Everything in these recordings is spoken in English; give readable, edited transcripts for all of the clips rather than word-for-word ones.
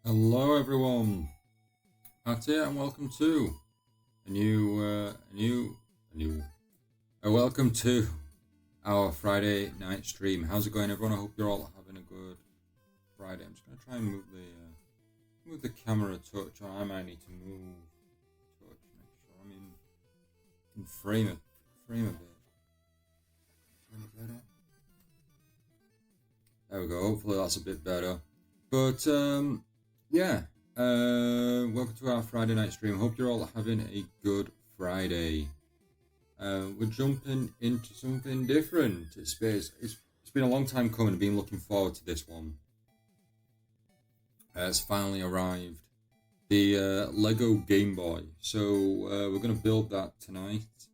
Hello, everyone. That's it, and welcome to a welcome to our Friday night stream. How's it going, everyone? I hope you're all having a good Friday. I'm just gonna try and move the camera a touch. I might need to move a touch. Make sure I'm in frame a bit. Any better? There we go. Hopefully that's a bit better. But yeah. Welcome to our Friday night stream. Hope you're all having a good Friday. We're jumping into something different. It's been a long time coming. I've been looking forward to this one. It's finally arrived. The Lego Game Boy. So we're gonna build that tonight,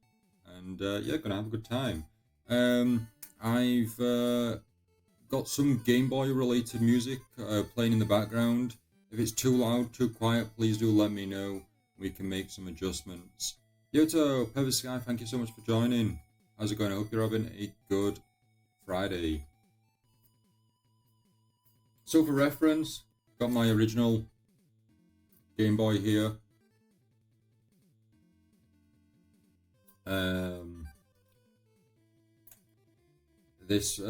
and yeah, gonna have a good time. I've got some Game Boy related music playing in the background. If it's too loud, too quiet, please do let me know. We can make some adjustments. Yoto, Pepper Sky, thank you so much for joining. How's it going? I hope you're having a good Friday. So for reference, got my original Game Boy here. This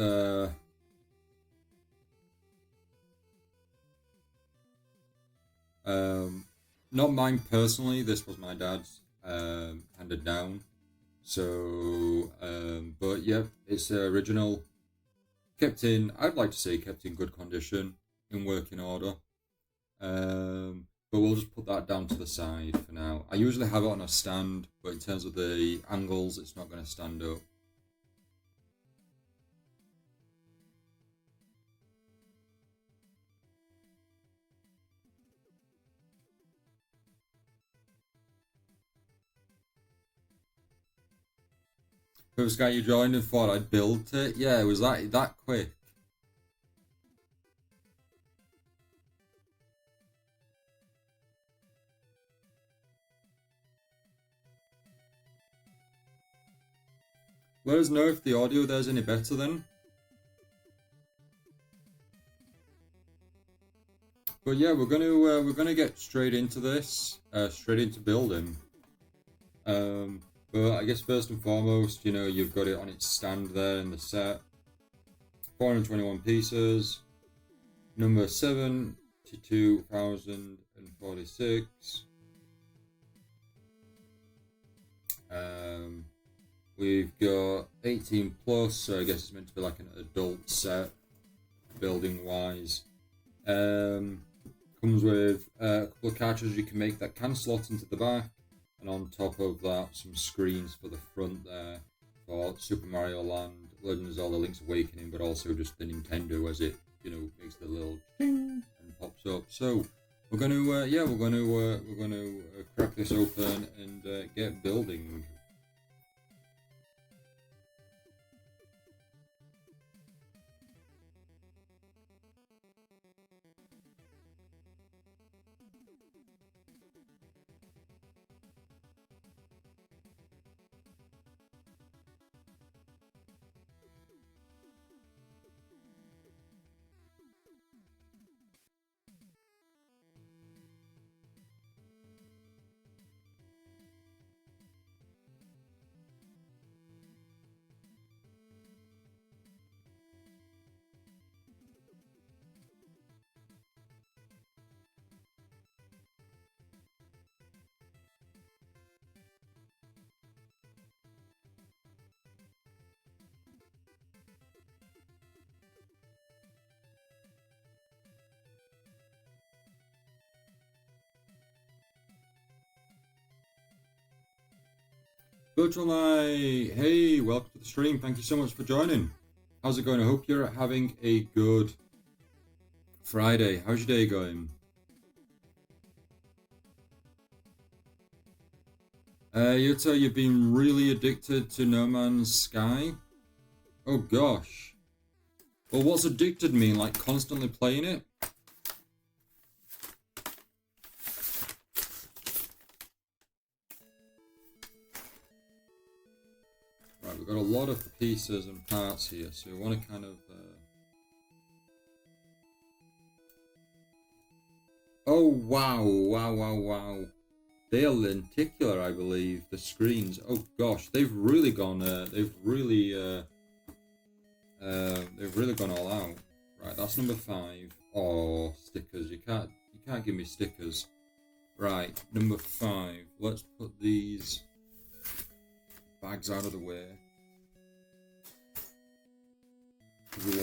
not mine personally. This was my dad's, handed down. So, but yeah, it's original. I'd like to say kept in good condition, in working order. But we'll just put that down to the side for now. I usually have it on a stand, but in terms of the angles, it's not going to stand up. First guy you joined and thought I'd built it. Yeah, it was that quick. Let us know if the audio there's any better then. But yeah, we're gonna get straight into this, straight into building. But I guess first and foremost, you've got it on its stand there in the set. 421 pieces. Number 72,046. We've got 18 plus, so I guess it's meant to be like an adult set, building wise. Comes with a couple of cartridges you can make that can slot into the back, and on top of that, some screens for the front there for Super Mario Land, Legend of Zelda: Link's Awakening, but also just the Nintendo as it, makes the little and pops up. So we're going to crack this open and get building. Virtual Night, hey, welcome to the stream. Thank you so much for joining. How's it going? I hope you're having a good Friday. How's your day going? Yuta, you've been really addicted to No Man's Sky? Oh gosh. Well, what's addicted mean? Like constantly playing it? Right, we've got a lot of pieces and parts here, so we want to kind of Oh wow, wow, wow, wow. They are lenticular, I believe. The screens. Oh gosh, they've really gone. They've really gone all out. Right, that's number 5. Oh, stickers. You can't give me stickers. Right, number 5. Let's put these bags out of the way. We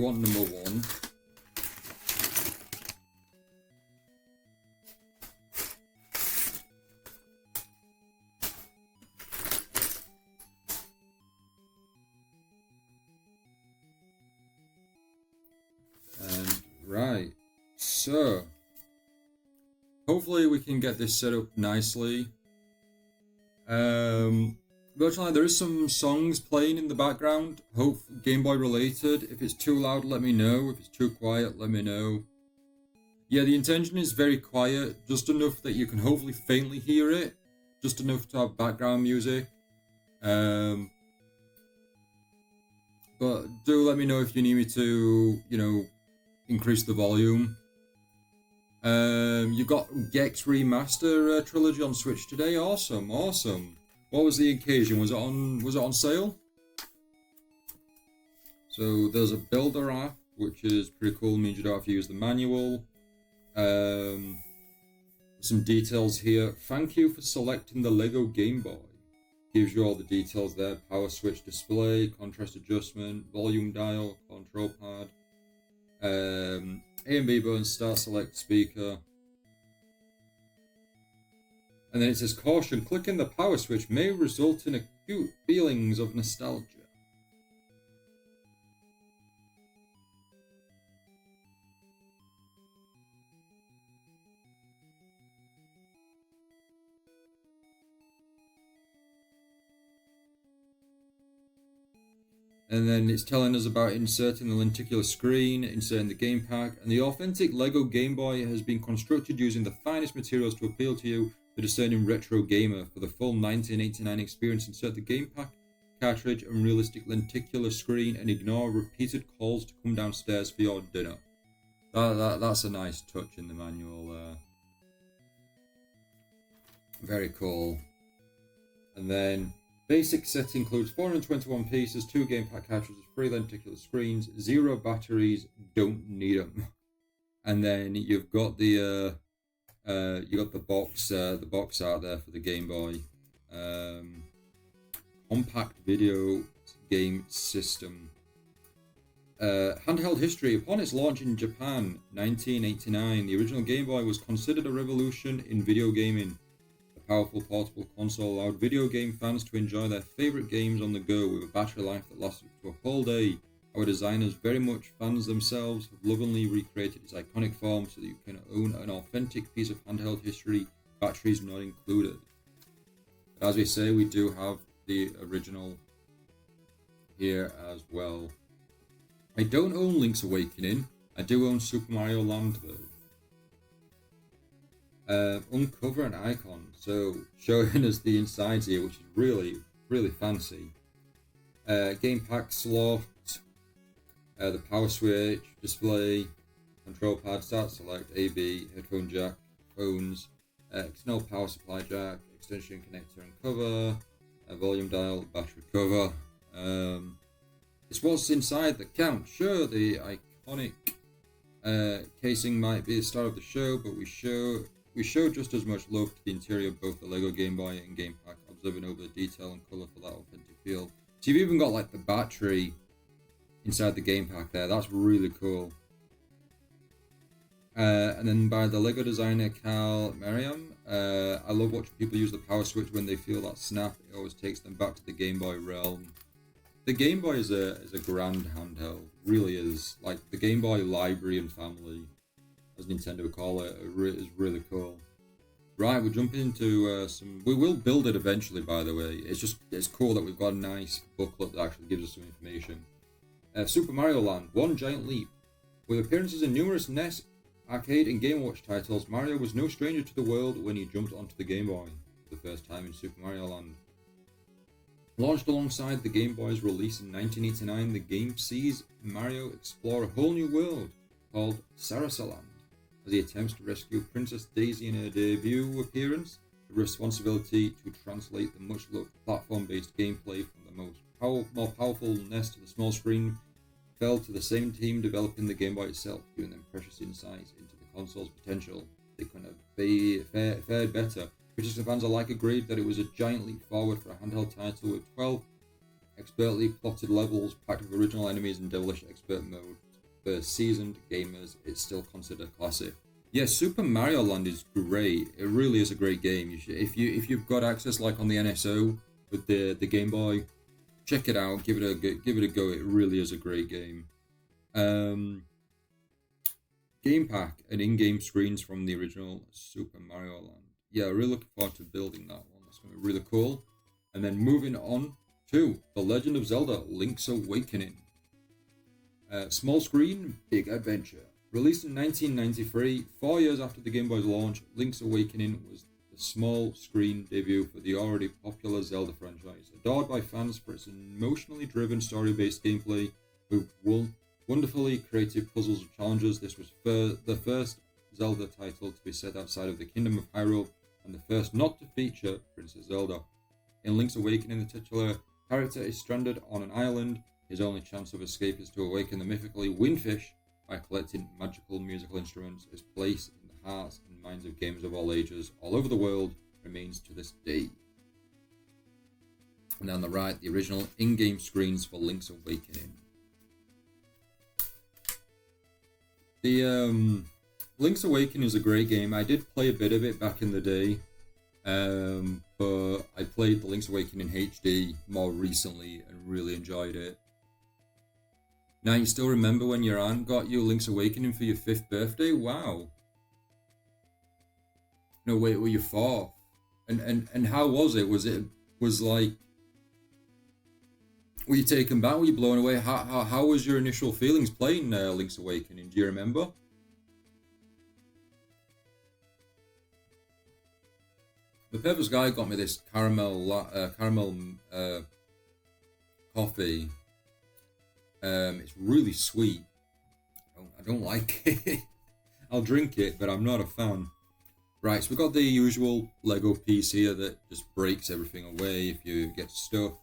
want number 1. And right, so hopefully we can get this set up nicely. Virtually, there is some songs playing in the background, hope Game Boy related. If it's too loud, let me know. If it's too quiet, let me know. Yeah, the intention is very quiet, just enough that you can hopefully faintly hear it, just enough to have background music. But do let me know if you need me to, increase the volume. You got Gex Remaster Trilogy on Switch today. Awesome. What was the occasion? Was it on sale? So there's a builder app, which is pretty cool. Means you don't have to use the manual. Some details here. Thank you for selecting the Lego Game Boy. Gives you all the details there. Power switch display, contrast adjustment, volume dial, control pad. A and B button, start, select, speaker. And then it says, caution, clicking the power switch may result in acute feelings of nostalgia. And then it's telling us about inserting the lenticular screen, inserting the game pack, and the authentic Lego Game Boy has been constructed using the finest materials to appeal to you, the discerning retro gamer. For the full 1989 experience, insert the game pack, cartridge, and realistic lenticular screen, and ignore repeated calls to come downstairs for your dinner. That's a nice touch in the manual. Very cool. And then basic set includes 421 pieces, 2 game pack cartridges, 3 lenticular screens, 0 batteries, don't need them. And then you've got the box out there for the Game Boy. Compact video game system. Handheld history. Upon its launch in Japan, 1989, the original Game Boy was considered a revolution in video gaming. Powerful portable console allowed video game fans to enjoy their favorite games on the go with a battery life that lasted to a whole day. Our designers, very much fans themselves, have lovingly recreated its iconic form so that you can own an authentic piece of handheld history, batteries not included. But as we say, we do have the original here as well. I don't own Link's Awakening. I do own Super Mario Land though. Uncover an icon, so showing us the insides here, which is really fancy. Game pack slot, the power switch, display, control pad, start, select, AB, headphone jack, phones, external power supply jack, extension connector and cover, volume dial, battery cover. It's what's inside that counts. Sure, the iconic casing might be the star of the show, but we show just as much love to the interior of both the Lego Game Boy and Game Pack, observing over the detail and colour for that authentic feel. So you've even got like the battery inside the Game Pack there. That's really cool. And then by the Lego designer Cal Merriam. I love watching people use the power switch when they feel that snap. It always takes them back to the Game Boy realm. The Game Boy is a grand handheld. Really is. Like the Game Boy library and family, as Nintendo would call it, is really cool. Right, we're jumping into some. We will build it eventually, by the way. It's cool that we've got a nice booklet that actually gives us some information. Super Mario Land: One Giant Leap. With appearances in numerous NES, arcade, and Game Watch titles, Mario was no stranger to the world when he jumped onto the Game Boy for the first time in Super Mario Land. Launched alongside the Game Boy's release in 1989, the game sees Mario explore a whole new world called Sarasaland. as he attempts to rescue Princess Daisy in her debut appearance. The responsibility to translate the much-loved platform-based gameplay from the more powerful NES to the small screen fell to the same team developing the Game Boy itself, giving them precious insights into the console's potential. They couldn't have fared better. British fans alike agreed that it was a giant leap forward for a handheld title with 12 expertly plotted levels packed with original enemies and devilish expert mode. For seasoned gamers, it's still considered a classic. Yeah, Super Mario Land is great. It really is a great game. If you've got access like on the NSO with the Game Boy, check it out. Give it a go. It really is a great game. Game pack and in-game screens from the original Super Mario Land. Yeah, really looking forward to building that one. That's going to be really cool. And then moving on to The Legend of Zelda: Link's Awakening. Small screen, big adventure. Released in 1993, 4 years after the Game Boy's launch, Link's Awakening was the small screen debut for the already popular Zelda franchise. Adored by fans for its emotionally driven story-based gameplay with wonderfully creative puzzles and challenges, this was the first Zelda title to be set outside of the Kingdom of Hyrule and the first not to feature Princess Zelda. In Link's Awakening, the titular character is stranded on an island. His only chance of escape is to awaken the mythically Windfish by collecting magical musical instruments. His place in the hearts and minds of gamers of all ages all over the world remains to this day. And on the right, the original in-game screens for Link's Awakening. The Link's Awakening is a great game. I did play a bit of it back in the day, but I played the Link's Awakening HD more recently and really enjoyed it. Now, you still remember when your aunt got you Link's Awakening for your 5th birthday? Wow. No, wait, were you 4th? And how was it? Was like, were you taken back? Were you blown away? How was your initial feelings playing Link's Awakening? Do you remember? The Purpose Guy got me this caramel coffee. It's really sweet. I don't like it. I'll drink it, but I'm not a fan. Right, so we've got the usual Lego piece here that just breaks everything away if you get stuck.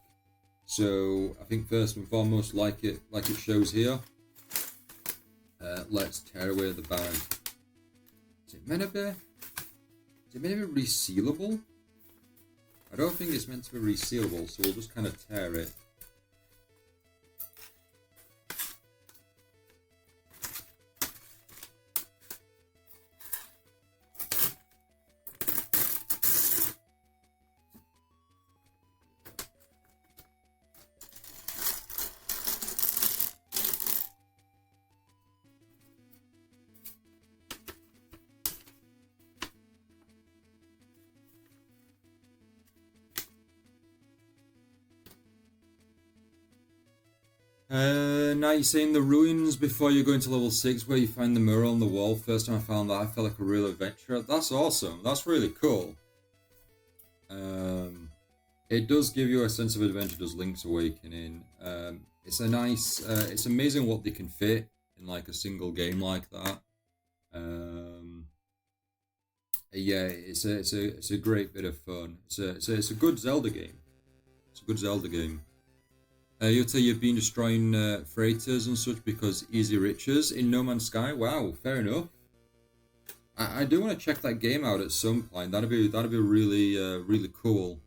So I think first and foremost, like it shows here, let's tear away the bag. Is it meant to be resealable? I don't think it's meant to be resealable, so we'll just kind of tear it. Now you're saying the ruins before you go into level 6 where you find the mural on the wall. First time I found that, I felt like a real adventurer. That's awesome. That's really cool. It does give you a sense of adventure, does Link's Awakening. It's a nice, it's amazing what they can fit in like a single game like that. Yeah, it's a great bit of fun. It's a good Zelda game. It's a good Zelda game. You'll say you've been destroying freighters and such because easy riches in No Man's Sky. Wow, fair enough. I do want to check that game out at some point. That'd be really really cool.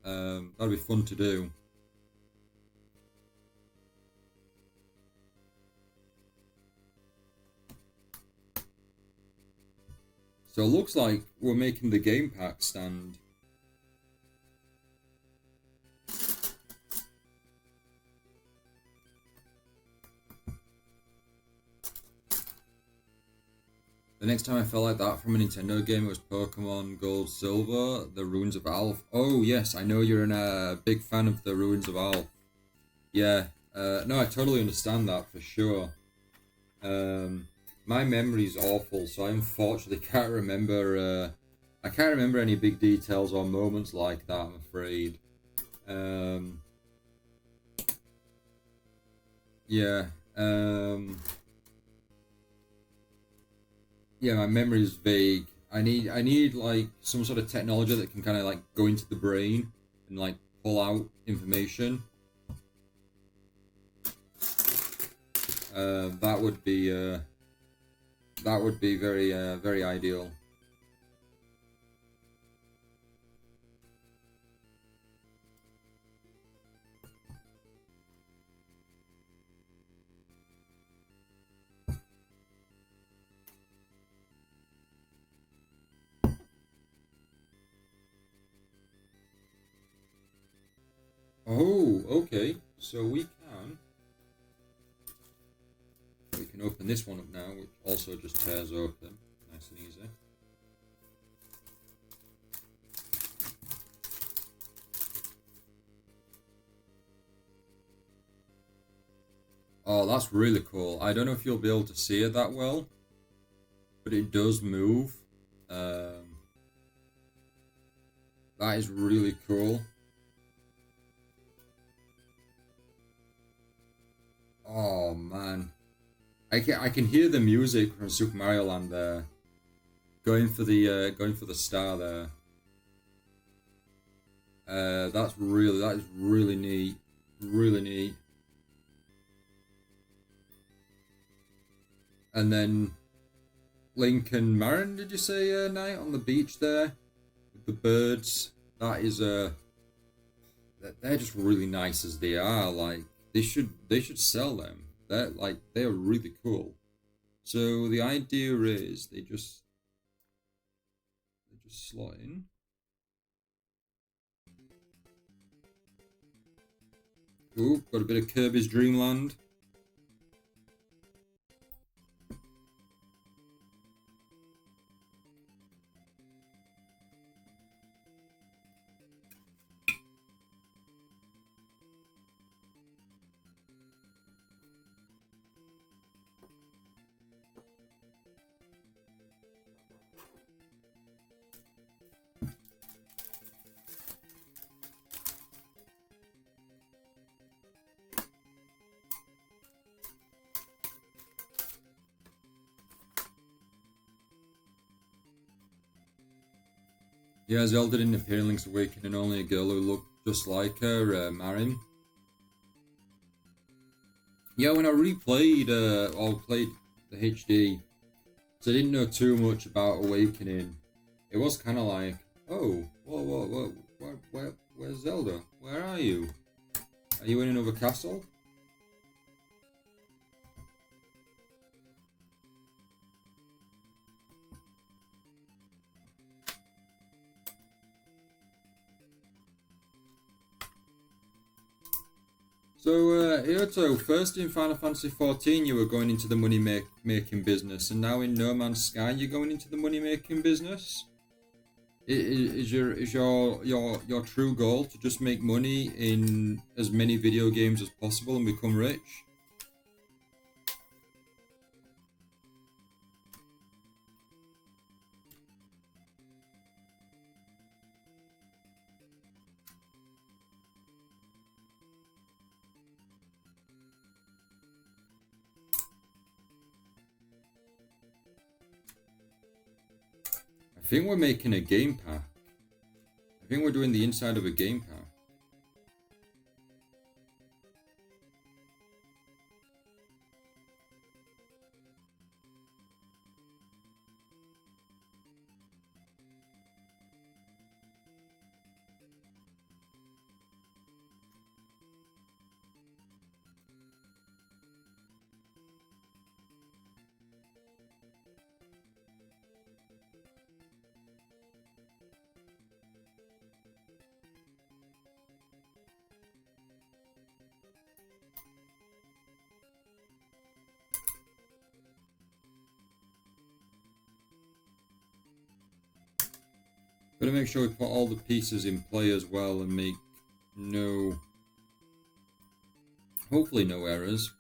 That'd be fun to do. So it looks like we're making the game pack stand. The next time I felt like that from a Nintendo game was Pokemon Gold Silver, The Ruins of Alph. Oh yes, I know you're a big fan of The Ruins of Alph. Yeah, no, I totally understand that for sure. My memory's awful, so I unfortunately can't remember. I can't remember any big details or moments like that, I'm afraid. Yeah. Yeah, my memory is vague. I need like some sort of technology that can kind of like go into the brain and like pull out information. That would be very very ideal. Oh, okay. So we can open this one up now, which also just tears open, nice and easy. Oh, that's really cool. I don't know if you'll be able to see it that well, but it does move. That is really cool. Oh man, I can hear the music from Super Mario Land there, going for the star there. That is really neat, really neat. And then Link and Marin, did you say night on the beach there with the birds? That is they're just really nice as they are. Like they should sell them. They're really cool. So the idea is they just slot in. Ooh, got a bit of Kirby's Dream Land. Yeah, Zelda didn't appear in Link's Awakening, only a girl who looked just like her, Marin. Yeah, when I replayed or played the HD, so I didn't know too much about Awakening. It was kind of like, oh, where's Zelda? Where are you? Are you in another castle? So, Ioto, first in Final Fantasy XIV you were going into the making business, and now in No Man's Sky you're going into the money making business. Is your true goal to just make money in as many video games as possible and become rich? I think we're making a game pack. I think we're doing the inside of a game pack. Gotta make sure we put all the pieces in play as well and make hopefully no errors.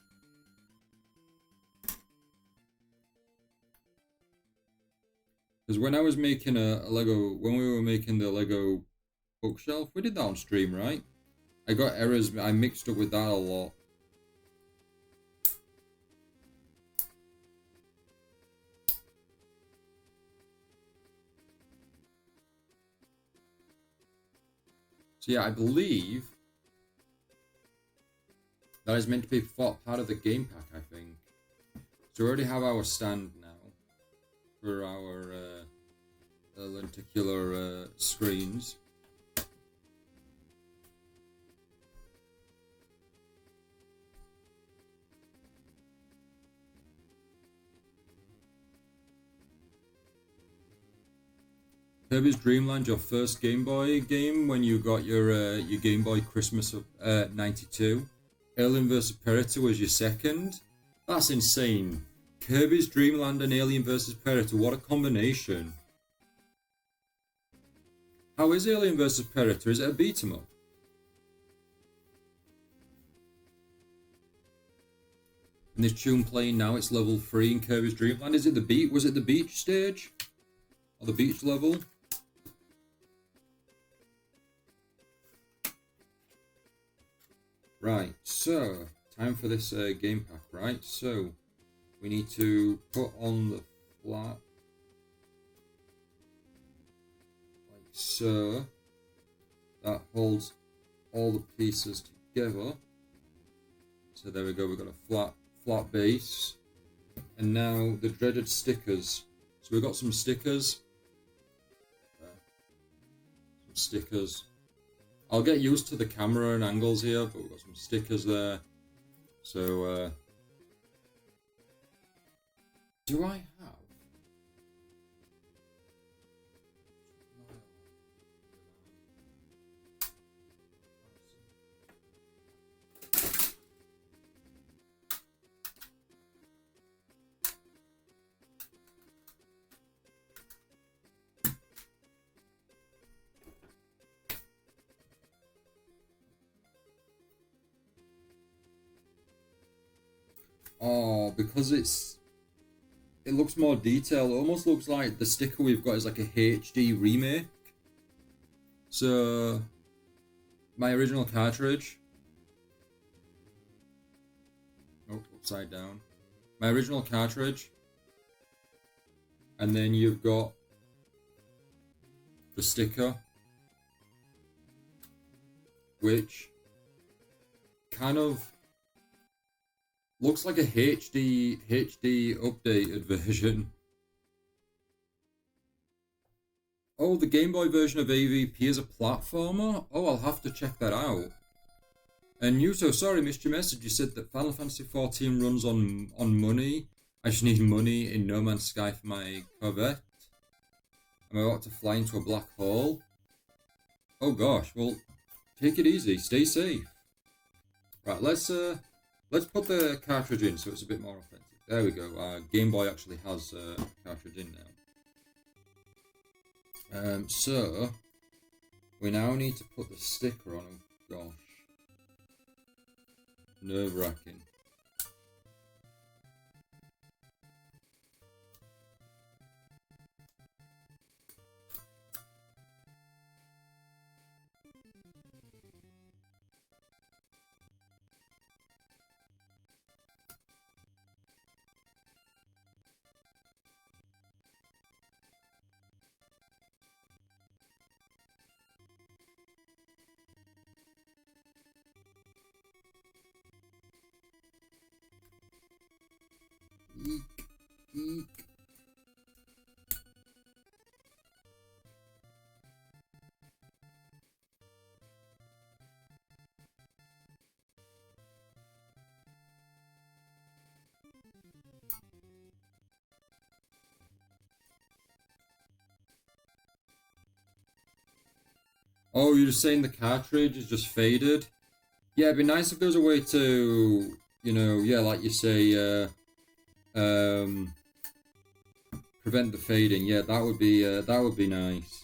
Because when I was making when we were making the Lego bookshelf, we did that on stream, right? I got errors, I mixed up with that a lot. So yeah, I believe that is meant to be part of the game pack, I think. So we already have our stand now for our lenticular screens. Kirby's Dream Land, your first Game Boy game when you got your Game Boy Christmas of '92. Alien vs Predator was your second. That's insane. Kirby's Dream Land and Alien vs Predator, what a combination. How is Alien vs Predator? Is it a beat 'em up? And this tune playing now, it's level 3 in Kirby's Dream Land. Is it the beat? Was it the beach stage? Or the beach level? Right, so time for this game pack, right? So we need to put on the flat like so. That holds all the pieces together. So there we go, we've got a flat base. And now the dreaded stickers. So we've got some stickers. Some stickers. I'll get used to the camera and angles here, but we've got some stickers there. So, do I have? Oh, because it looks more detailed. It almost looks like the sticker we've got is like a HD remake. So my original cartridge. Oh, upside down. My original cartridge. And then you've got the sticker, which kind of looks like a HD updated version. Oh, the Game Boy version of AVP is a platformer? Oh, I'll have to check that out. And Yuto, sorry, missed your message. You said that Final Fantasy XIV runs on money. I just need money in No Man's Sky for my Corvette. I'm about to fly into a black hole. Oh gosh, well, take it easy, stay safe. Right, let's put the cartridge in so it's a bit more authentic. There we go. Game Boy actually has a cartridge in now. So we now need to put the sticker on. Oh gosh, nerve-wracking. Eek, eek. Oh, you're just saying the cartridge is just faded? Yeah, it'd be nice if there was a way to, yeah, like you say, prevent the fading. Yeah, that would be nice.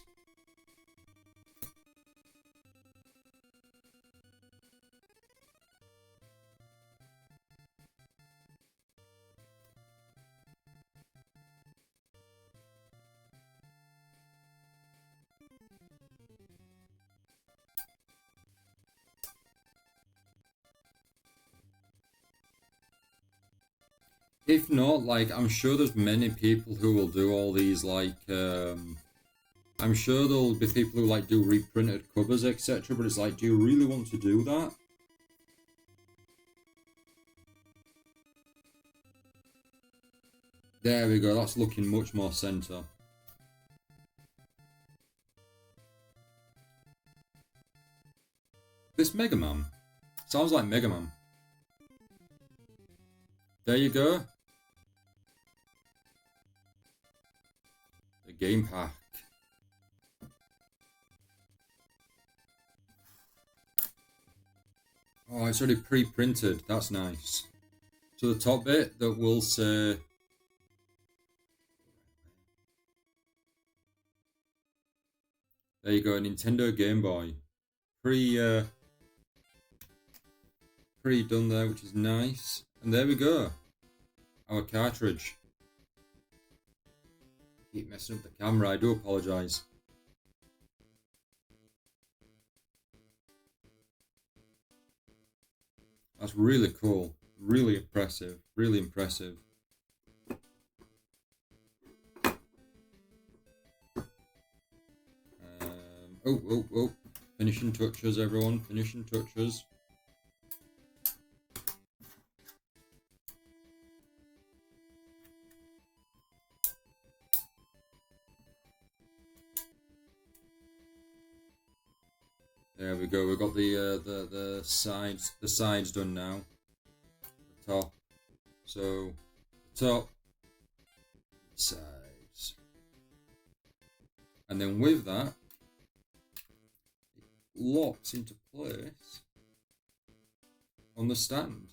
If not, like, I'm sure there's many people who will do all these, like, I'm sure there'll be people who like do reprinted covers, etc. But it's like, do you really want to do that? There we go. That's looking much more center. This Mega Man sounds like Mega Man. There you go. The game pack. Oh, it's already pre-printed. That's nice. So the top bit that will say... There you go, Nintendo Game Boy. Pre-done there, which is nice. And there we go. Our cartridge. Keep messing up the camera, I do apologise. That's really cool. Really impressive. Really impressive. Oh. Finishing touches, everyone. Finishing touches. There we go. We've got the sides done now. The top. So top, sides, and then with that, it locks into place on the stand.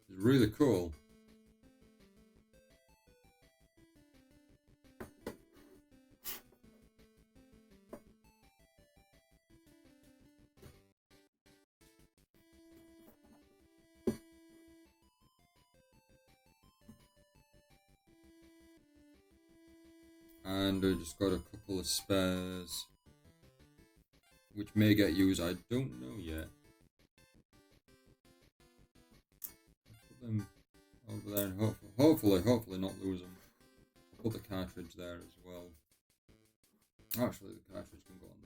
It's really cool. And I just got a couple of spares, which may get used. I don't know yet. Put them over there and hopefully not lose them. I'll put the cartridge there as well. Actually, the cartridge can go on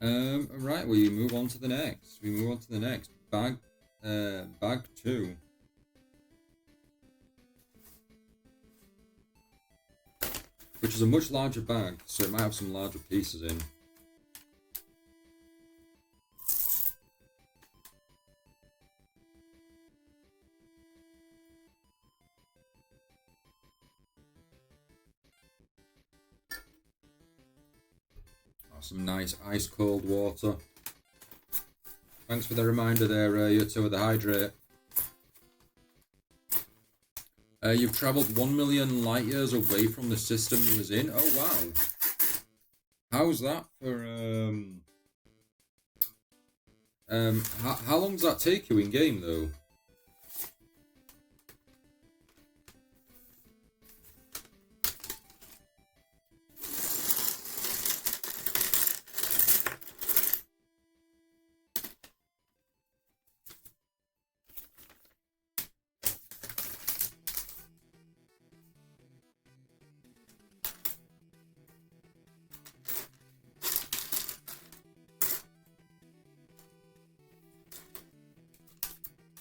the box. Right, we move on to the next. Bag 2. Which is a much larger bag, so it might have some larger pieces in. Oh, some nice ice cold water. Thanks for the reminder there, you two with the hydrate. You've travelled 1 million light years away from the system you was in. Oh wow! How's that for how long does that take you in game though?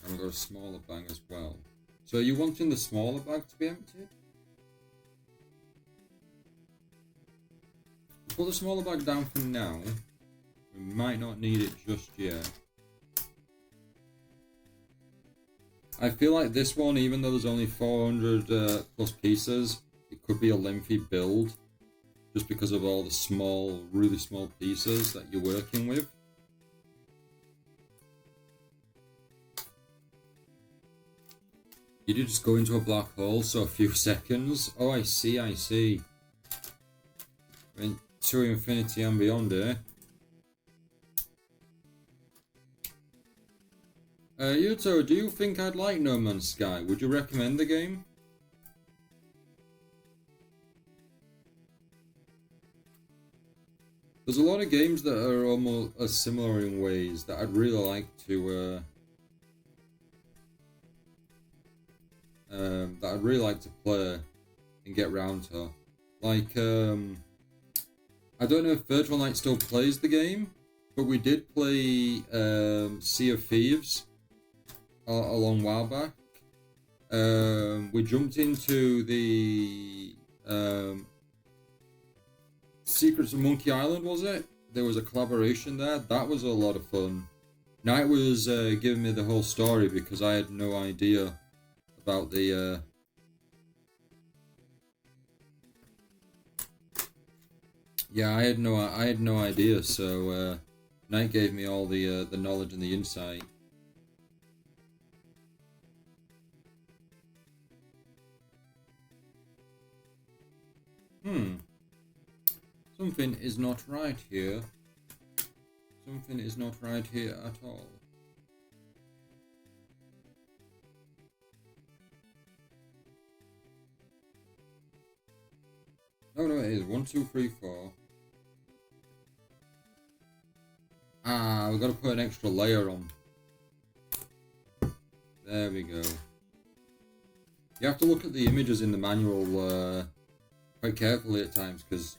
And we've got a smaller bag as well. So are you wanting the smaller bag to be emptied? Put the smaller bag down for now. We might not need it just yet. I feel like this one, even though there's only 400 plus pieces, it could be a lengthy build just because of all the small, really small pieces that you're working with. You did just go into a black hole, so a few seconds. Oh, I see. I mean, to infinity and beyond, eh? Yuto, do you think I'd like No Man's Sky? Would you recommend the game? There's a lot of games that are almost similar in ways that I'd really like to that I'd really like to play and get round to. Like, I don't know if Virtual Knight still plays the game, but we did play Sea of Thieves a long while back. We jumped into the Secrets of Monkey Island, was it? There was a collaboration there. That was a lot of fun. Knight was giving me the whole story because I had no idea about the yeah, I had no idea. So Knight gave me all the knowledge and the insight. Something is not right here. Something is not right here at all. Oh no, it is 1, 2, 3, 4. Ah, we've got to put an extra layer on. There we go. You have to look at the images in the manual quite carefully at times, because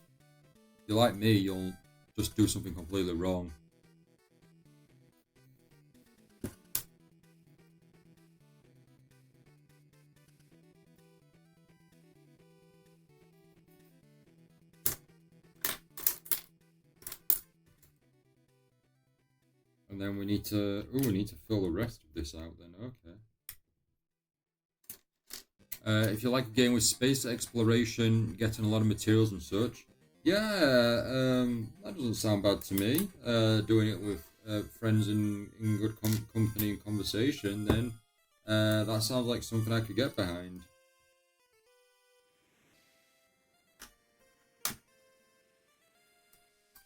if you're like me, you'll just do something completely wrong. And then we need to fill the rest of this out then, okay. If you like a game with space exploration, getting a lot of materials and such, yeah, that doesn't sound bad to me. Doing it with friends in good company and conversation, then that sounds like something I could get behind.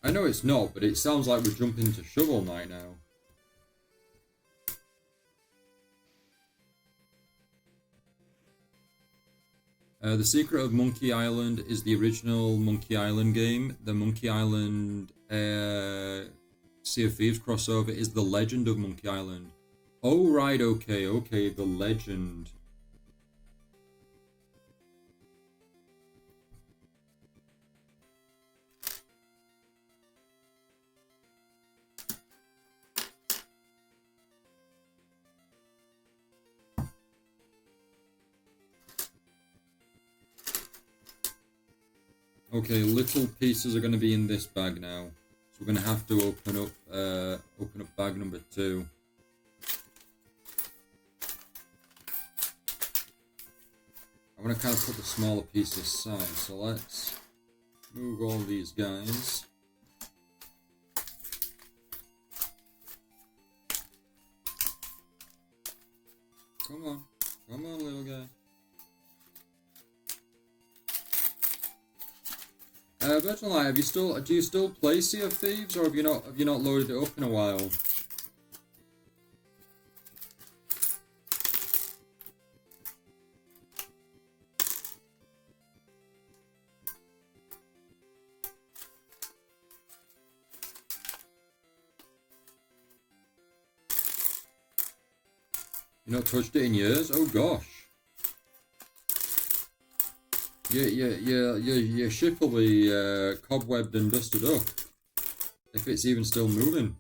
I know it's not, but it sounds like we're jumping into Shovel Knight now. The Secret of Monkey Island is the original Monkey Island game. The Monkey Island Sea of Thieves crossover is The Legend of Monkey Island. Oh, right, okay, The Legend. Okay, little pieces are going to be in this bag now, so we're going to have to open up bag number 2. I want to kind of put the smaller piece aside, so let's move all these guys. Come on, little guy. Virtual Knight, do you still play Sea of Thieves, or have you not loaded it up in a while? You not touched it in years? Oh gosh. Your ship will be cobwebbed and dusted up, if it's even still moving.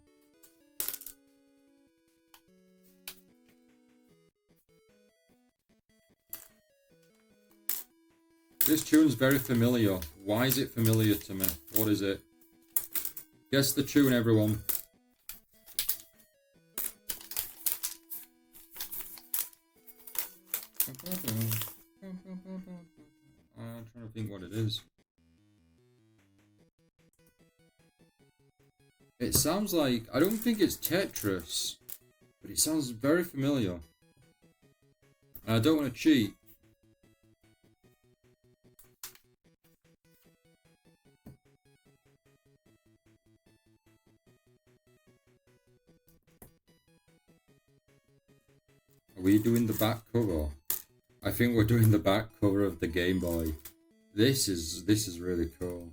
This tune's very familiar. Why is it familiar to me? What is it? Guess the tune, everyone. I'm trying to think what it is. It sounds like, I don't think it's Tetris, but it sounds very familiar. And I don't want to cheat. Are we doing the back cover? I think we're doing the back cover of the Game Boy. This is really cool.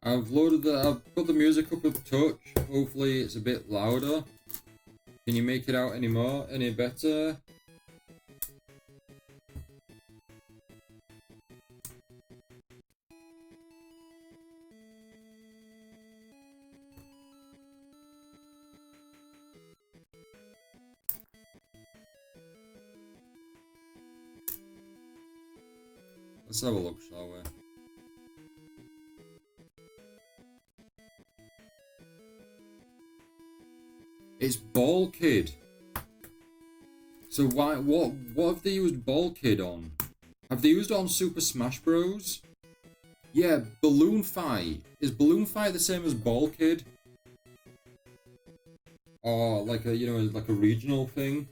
I've put the music up a touch. Hopefully it's a bit louder. Can you make it out any better? Let's have a look, shall we? It's Ball Kid. So what have they used Ball Kid on? Have they used it on Super Smash Bros? Yeah, Balloon Fight. Is Balloon Fight the same as Ball Kid? Or like a like a regional thing?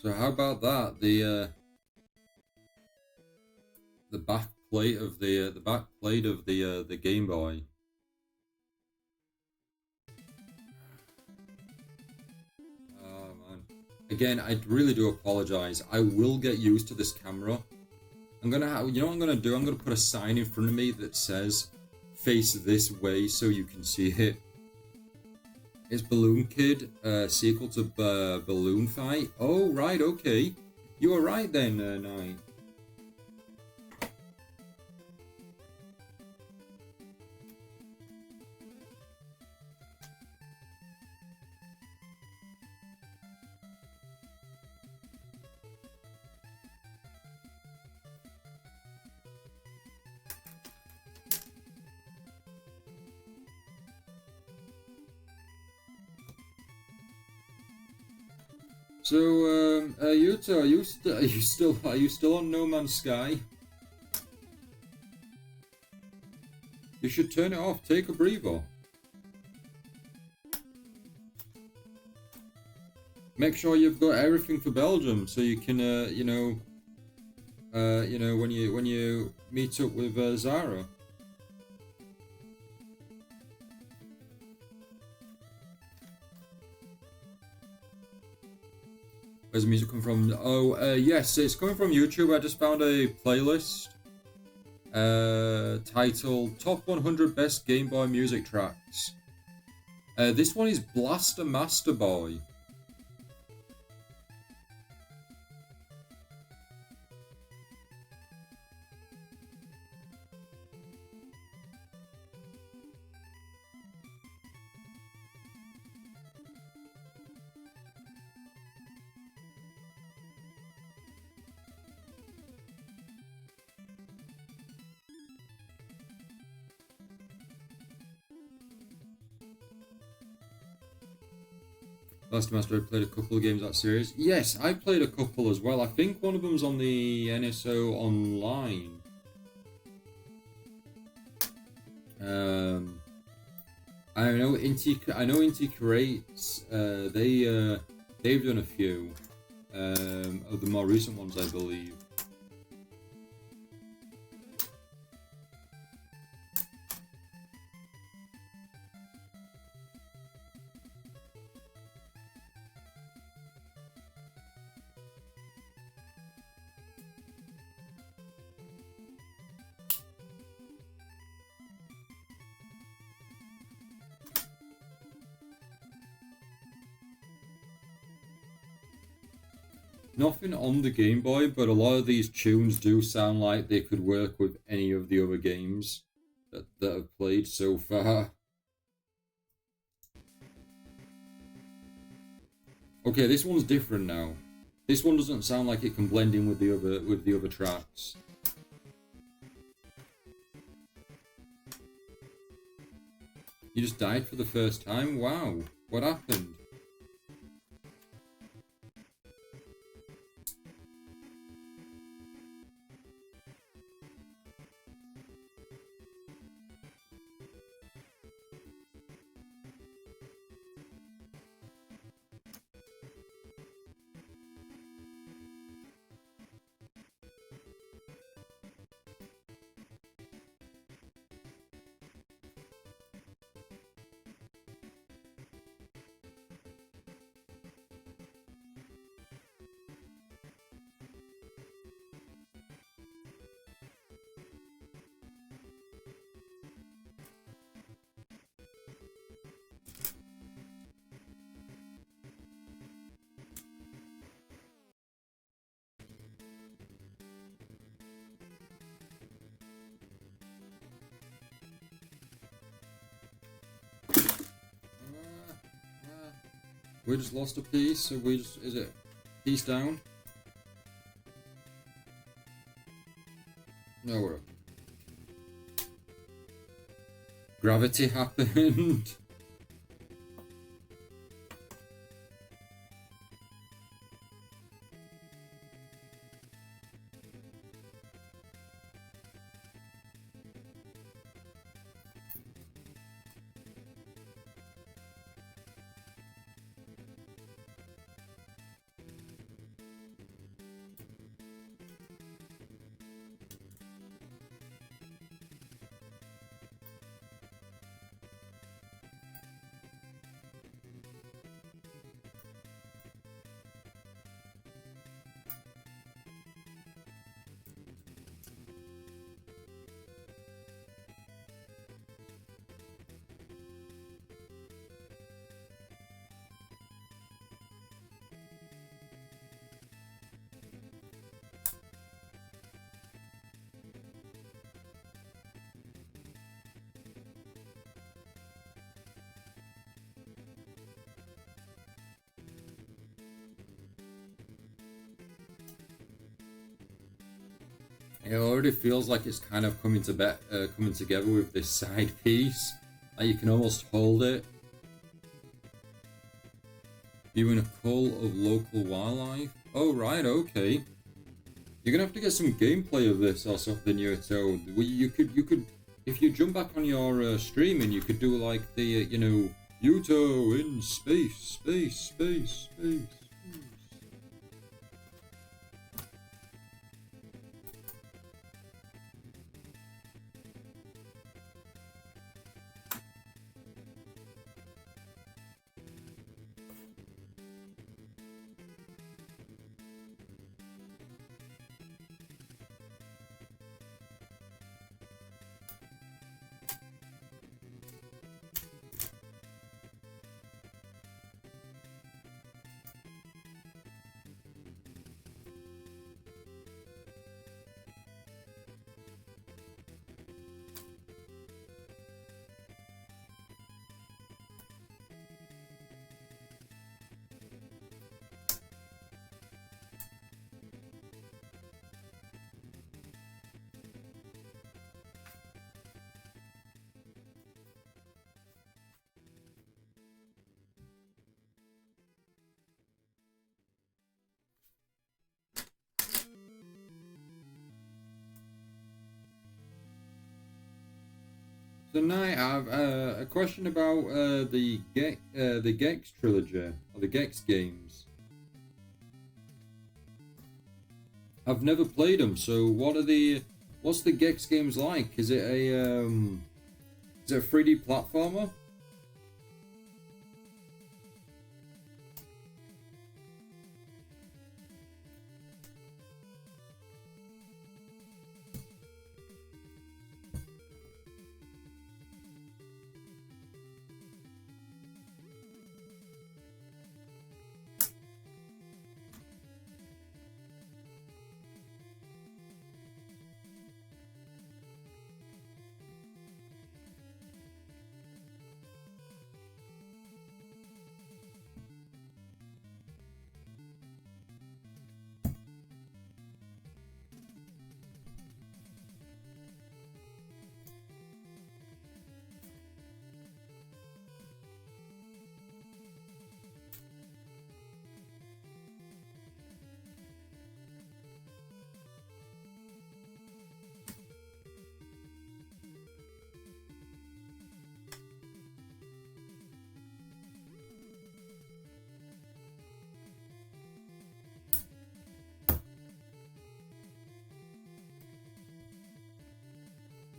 So how about that? The back plate of the Game Boy. Oh man. Again, I really do apologize. I will get used to this camera. I'm gonna you know what I'm gonna do? I'm gonna put a sign in front of me that says face this way so you can see it. Is Balloon Kid sequel to Balloon Fight? Oh, right, okay. You were right then, Nine. So, Yuta, are you still on No Man's Sky? You should turn it off. Take a breather. Make sure you've got everything for Belgium, so you can, when you meet up with Zara. Where's the music come from? Oh, yes, it's coming from YouTube. I just found a playlist titled Top 100 Best Game Boy Music Tracks. This one is Blaster Master Boy. Last Master, I played a couple of games of that series. Yes, I played a couple as well. I think one of them's on the NSO Online. I know Inti Creates. They've done a few of the more recent ones, I believe. Nothing on the Game Boy, but a lot of these tunes do sound like they could work with any of the other games that I've played so far. Okay, this one's different now. This one doesn't sound like it can blend in with the other tracks. You just died for the first time? Wow. What happened? We just lost a piece, so we just... Is it piece down? No, we're okay. Gravity happened. It already feels like it's kind of coming together with this side piece. Like you can almost hold it. Viewing a cull of local wildlife. Oh right, okay. You're gonna have to get some gameplay of this or something, Yuto. You could, if you jump back on your streaming, you could do like the, Yuto in space. Tonight I have a question about the Gex trilogy, or the Gex games. I've never played them, so what's the Gex games like? Is it a 3D platformer?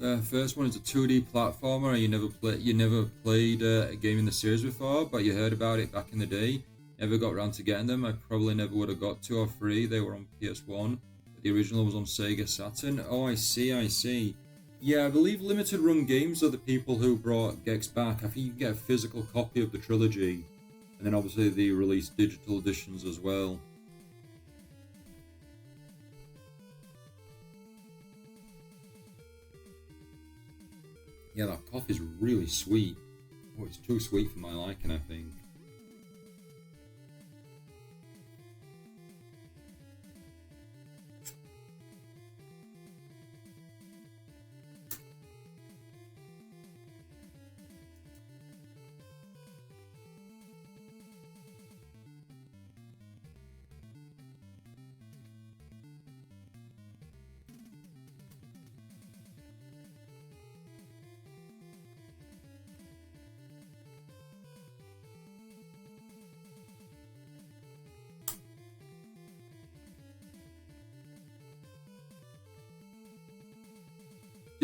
The first one is a 2D platformer. You never played a game in the series before, but you heard about it back in the day. Never got around to getting them. I probably never would have got 2 or 3. They were on PS1. But the original was on Sega Saturn. Oh, I see. Yeah, I believe Limited Run Games are the people who brought Gex back. I think you can get a physical copy of the trilogy, and then obviously they released digital editions as well. Yeah, that coffee's really sweet. Oh, it's too sweet for my liking, I think.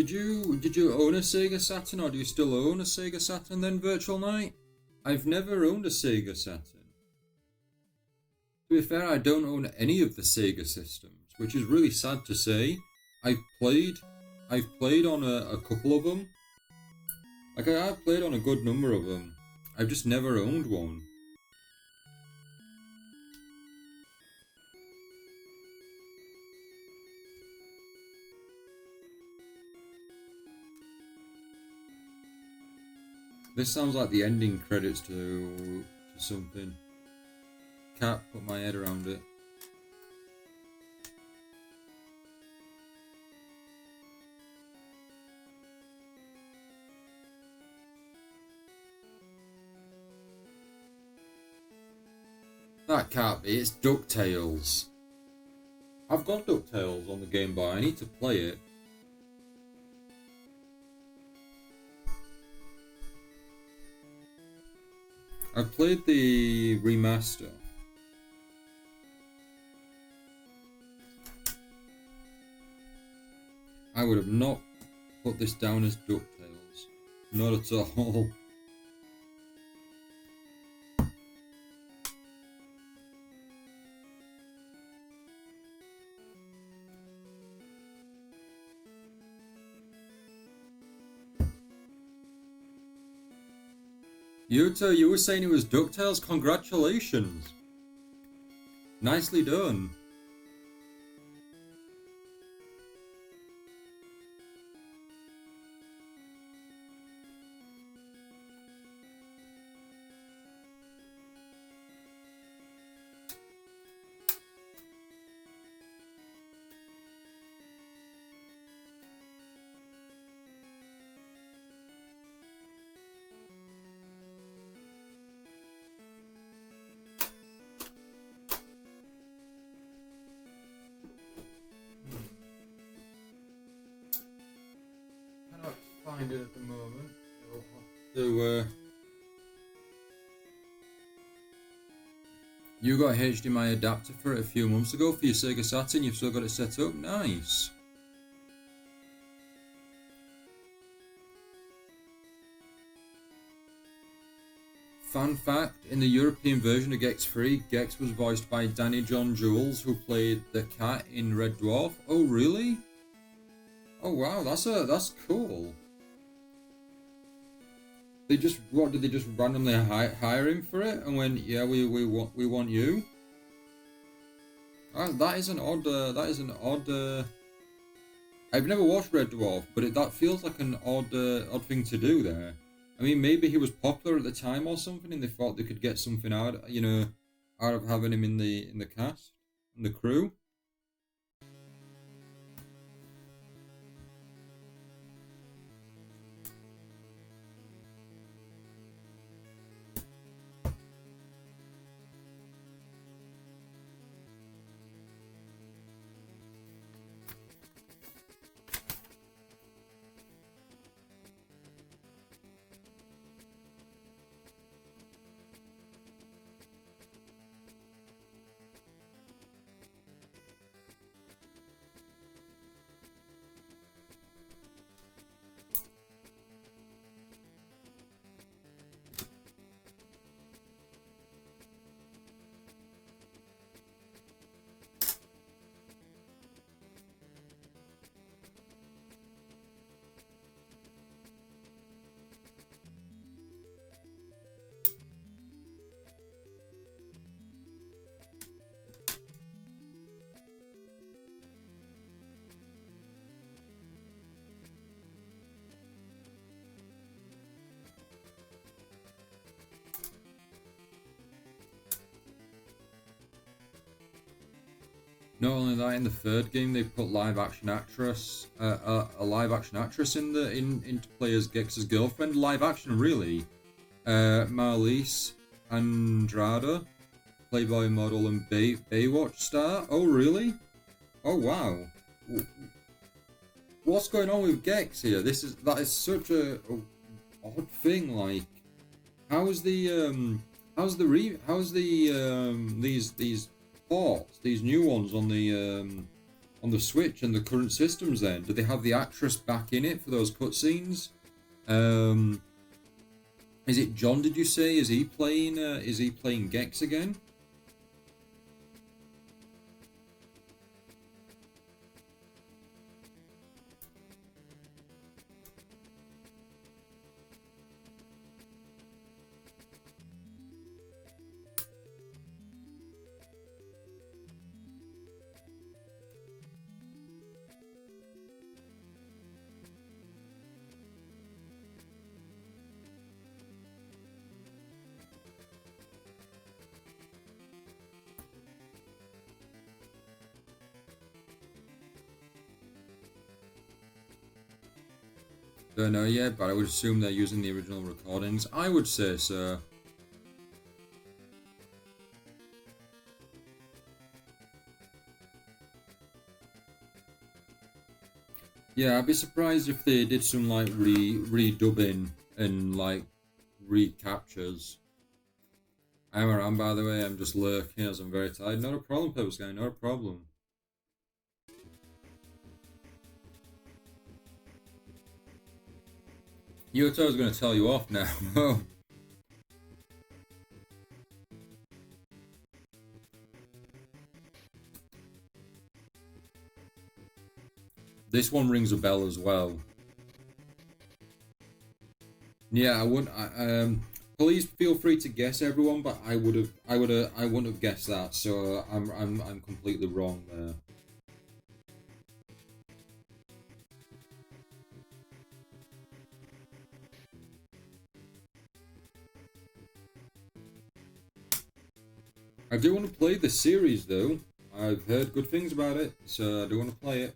Did you own a Sega Saturn, or do you still own a Sega Saturn then, Virtual Knight? I've never owned a Sega Saturn. To be fair, I don't own any of the Sega systems, which is really sad to say. I've played on a couple of them. Like, I've played on a good number of them. I've just never owned one. This sounds like the ending credits to something. Can't put my head around it. That can't be, it's DuckTales. I've got DuckTales on the Game Boy, I need to play it. I played the remaster. I would have not put this down as DuckTales. Not at all. Yuta, you were saying it was DuckTales? Congratulations! Nicely done. Find it at the moment. You got a HDMI adapter for it a few months ago for your Sega Saturn. You've still got it set up. Nice. Fun fact: in the European version of Gex 3, Gex was voiced by Danny John Jules, who played the cat in Red Dwarf. Oh, really? Oh wow, that's cool. They just did they just randomly hire him for it and went, yeah, we want you. That is an odd. I've never watched Red Dwarf, but that feels like an odd thing to do there. I mean, maybe he was popular at the time or something, and they thought they could get something out of having him in the cast, in the crew. Not only that, in the third game they put a live action actress into play as Gex's girlfriend. Live action, really. Marlise Andrade, Playboy model and Baywatch star. Oh really? Oh wow. What's going on with Gex here? That is such a odd thing. Like, how's these ports, these new ones on the on the Switch and the current systems? Then do they have the actress back in it for those cutscenes? Um, is it John? Did you say? Is he playing? Is he playing Gex again? Don't know yet, but I would assume they're using the original recordings. I would say so. Yeah, I'd be surprised if they did some like redubbing and like recaptures. I'm around, by the way. I'm just lurking as I'm very tired. Not a problem, Pebbles guy. Not a problem. Yoto's gonna tell you off now. This one rings a bell as well. Yeah, I wouldn't. Please feel free to guess, everyone. But I wouldn't have guessed that. So I'm completely wrong there. I do want to play the series though. I've heard good things about it, so I do want to play it.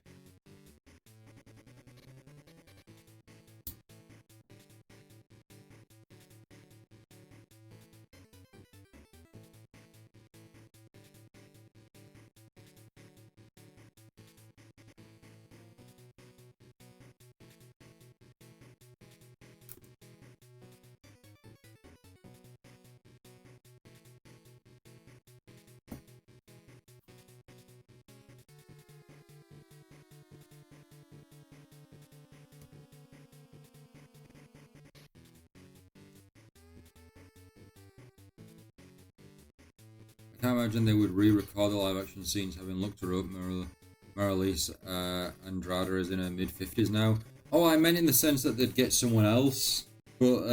I can't imagine they would re-record the live-action scenes, having looked her up. Marlies Andrada is in her mid-50s now. Oh, I meant in the sense that they'd get someone else. But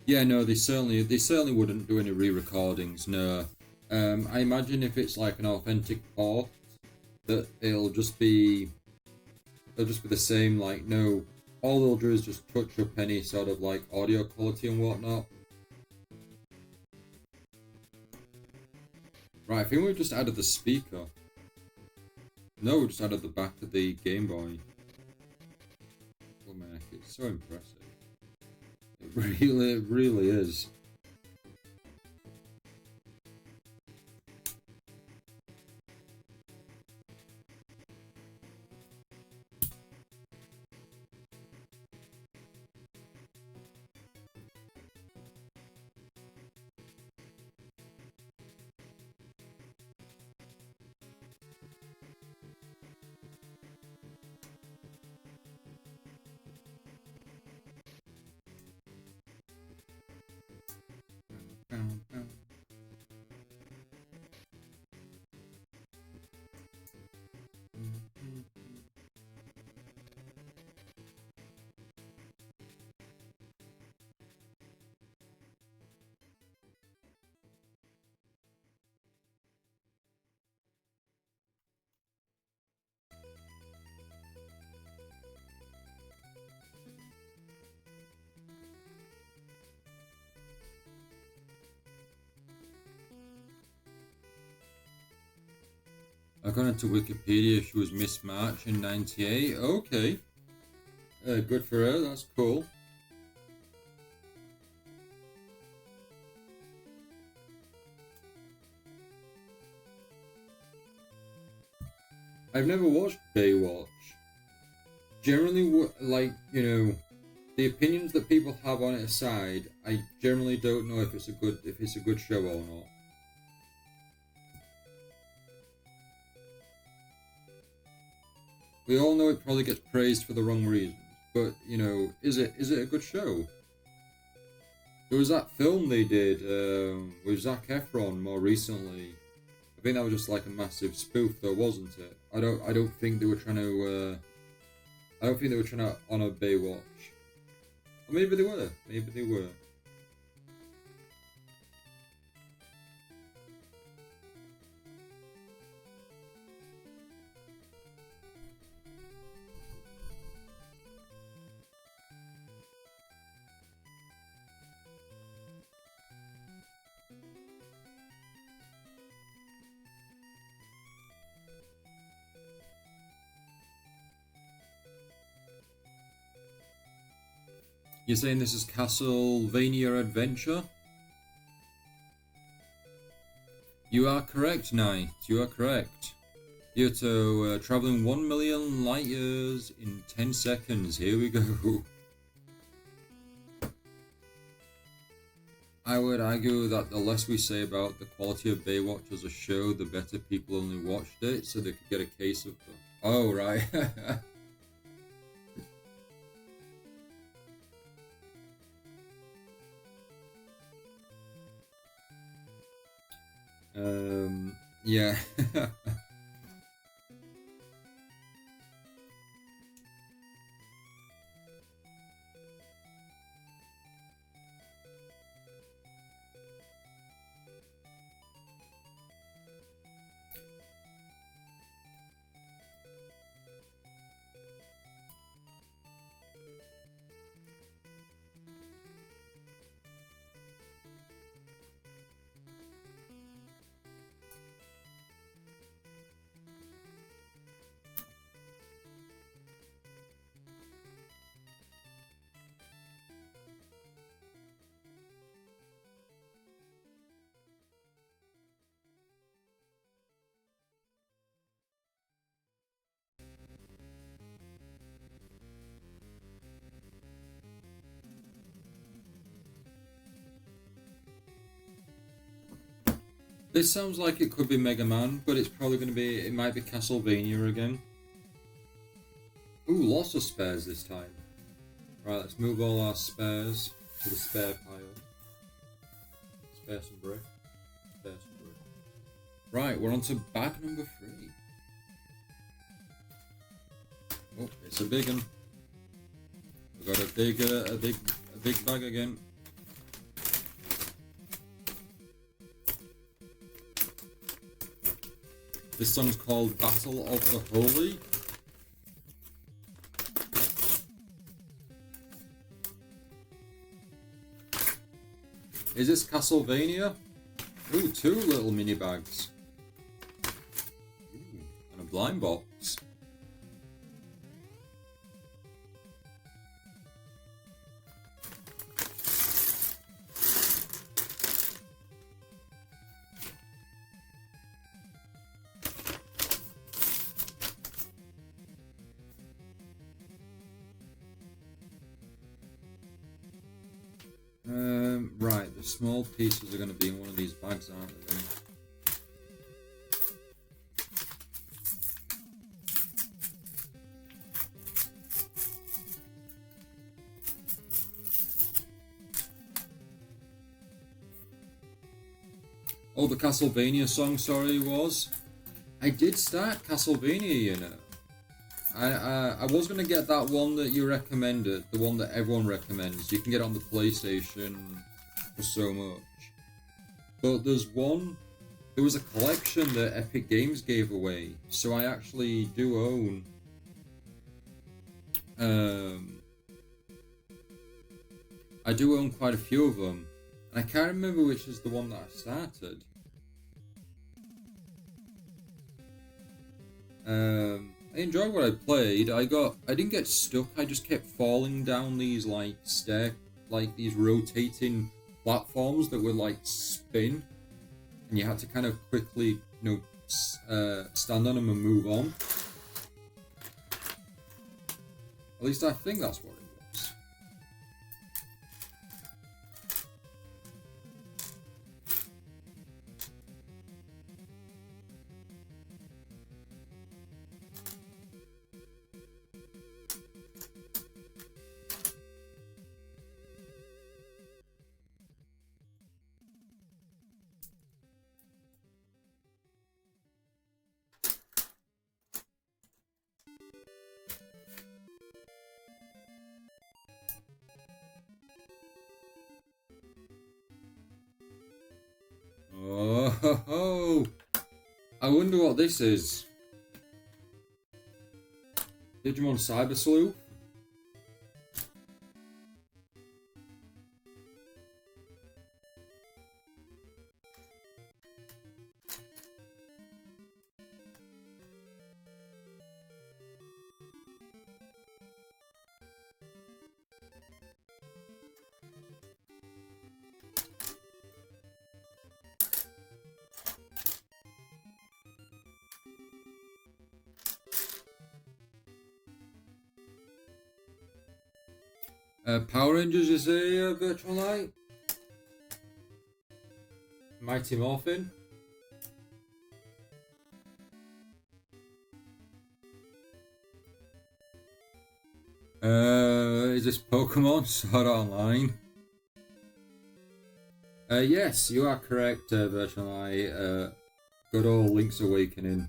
yeah, no, they certainly wouldn't do any re-recordings. No, I imagine if it's like an authentic port, that it'll just be the same. Like, no, all they'll do is just touch up any sort of like audio quality and whatnot. Right, I think we've just added the speaker. No, we just added the back of the Game Boy. Oh man, it's so impressive. It really is. According to Wikipedia, she was Miss March in '98. Okay. Good for her, that's cool. I've never watched Baywatch. Generally, like, you know, the opinions that people have on it aside, I generally don't know if it's a good show or not. we all know it probably gets praised for the wrong reasons, but you know, is it a good show? There was that film they did with Zac Efron more recently. I think that was just like a massive spoof, though, wasn't it? I don't think they were trying to. I don't think they were trying to honor Baywatch. Or maybe they were. Maybe they were. You're saying this is Castlevania Adventure? You are correct, Knight. You are correct. Yoto, traveling 1 million light years in 10 seconds. Here we go. I would argue that the less we say about the quality of Baywatch as a show, the better people only watched it, so they could get a case of the... Oh, right. Yeah. This sounds like it could be Mega Man, but it's probably going to be... It might be Castlevania again. Ooh, lots of spares this time. Right, let's move all our spares to the spare pile. Spare some brick. Spare some brick. Right, we're on to bag number 3. Oh, it's a big one. We've got a big bag again. This song's called Battle of the Holy. Is this Castlevania? Ooh, 2 little mini bags. Ooh, and a blind box. Right, the small pieces are going to be in one of these bags, aren't they? Oh, the Castlevania song, sorry, was. I did start Castlevania, you know. I was going to get that one that you recommended, the one that everyone recommends. You can get it on the PlayStation for so much. But there was a collection that Epic Games gave away, so I actually do own... I do own quite a few of them, and I can't remember which is the one that I started. I enjoyed what I played. I didn't get stuck. I just kept falling down these these rotating platforms that would like spin, and you had to kind of quickly, stand on them and move on. At least I think that's what it was. Oh, ho, ho. I wonder what this is. Digimon Cyber Sleuth? Power Rangers is a virtual light. Mighty Morphin. Is this Pokemon Sword Online? Yes, you are correct, Virtual Light. Good old Link's Awakening.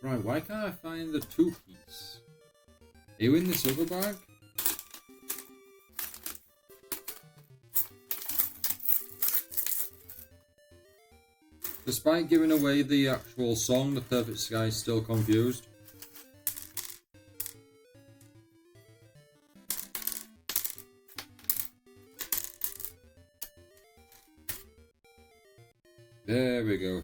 Right, why can't I find the 2-piece? Are you in this other bag? Despite giving away the actual song, the Perfect Sky is still confused. There we go.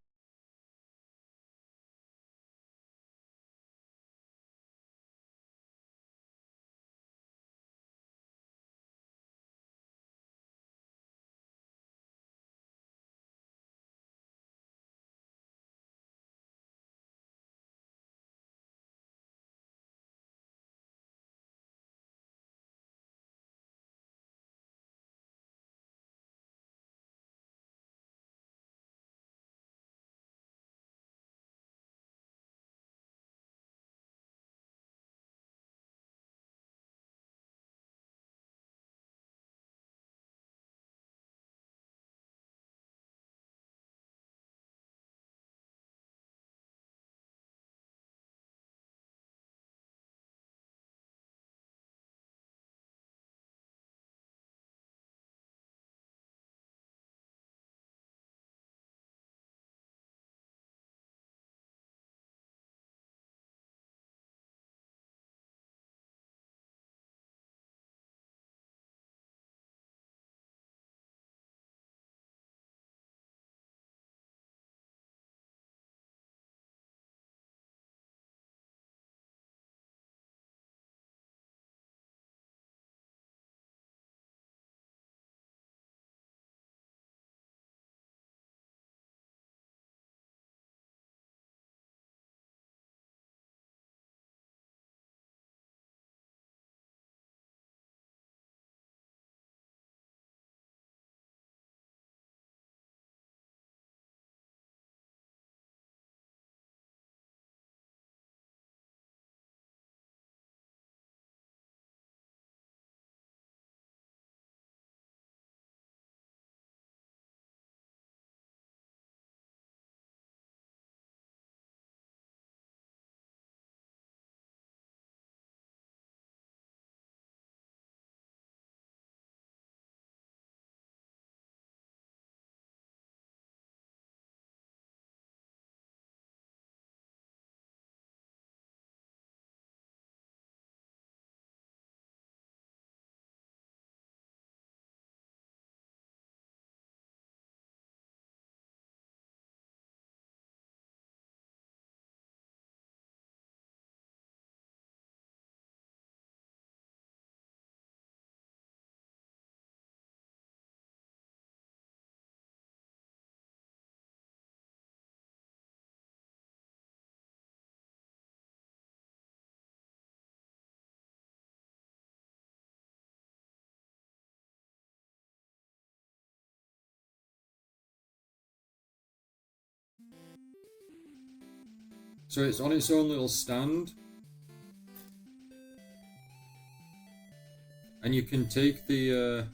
So it's on its own little stand. And you can take the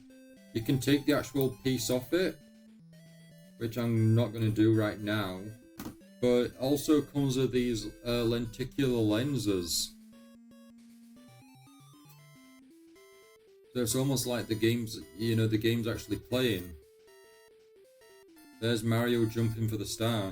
actual piece off it, which I'm not going to do right now. but also comes with these lenticular lenses. So it's almost like the game's, the game's actually playing. There's Mario jumping for the star.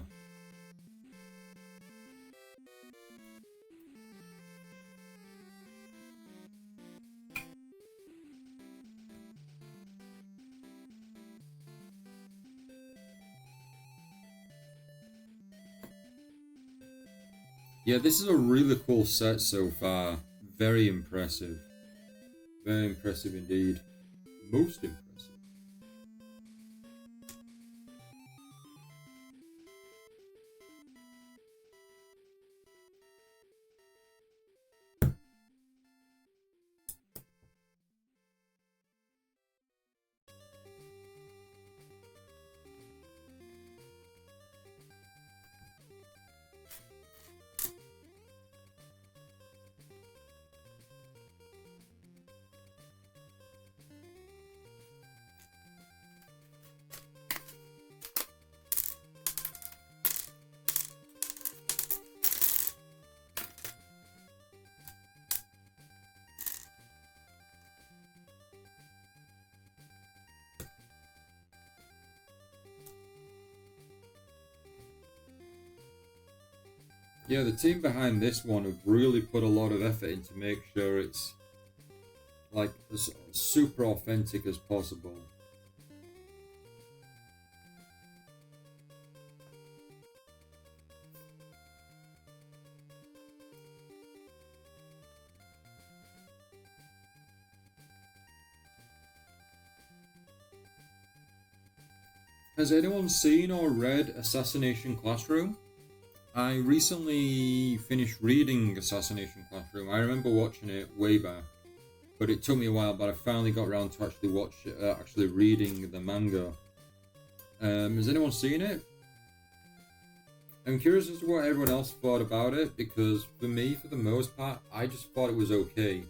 Yeah, this is a really cool set so far. Very impressive. Very impressive indeed. Most impressive. Yeah, the team behind this one have really put a lot of effort in to make sure it's like as super authentic as possible. Has anyone seen or read Assassination Classroom? I recently finished reading Assassination Classroom. I remember watching it way back, but it took me a while. But I finally got around to actually reading the manga. Has anyone seen it? I'm curious as to what everyone else thought about it, because for me, for the most part, I just thought it was okay.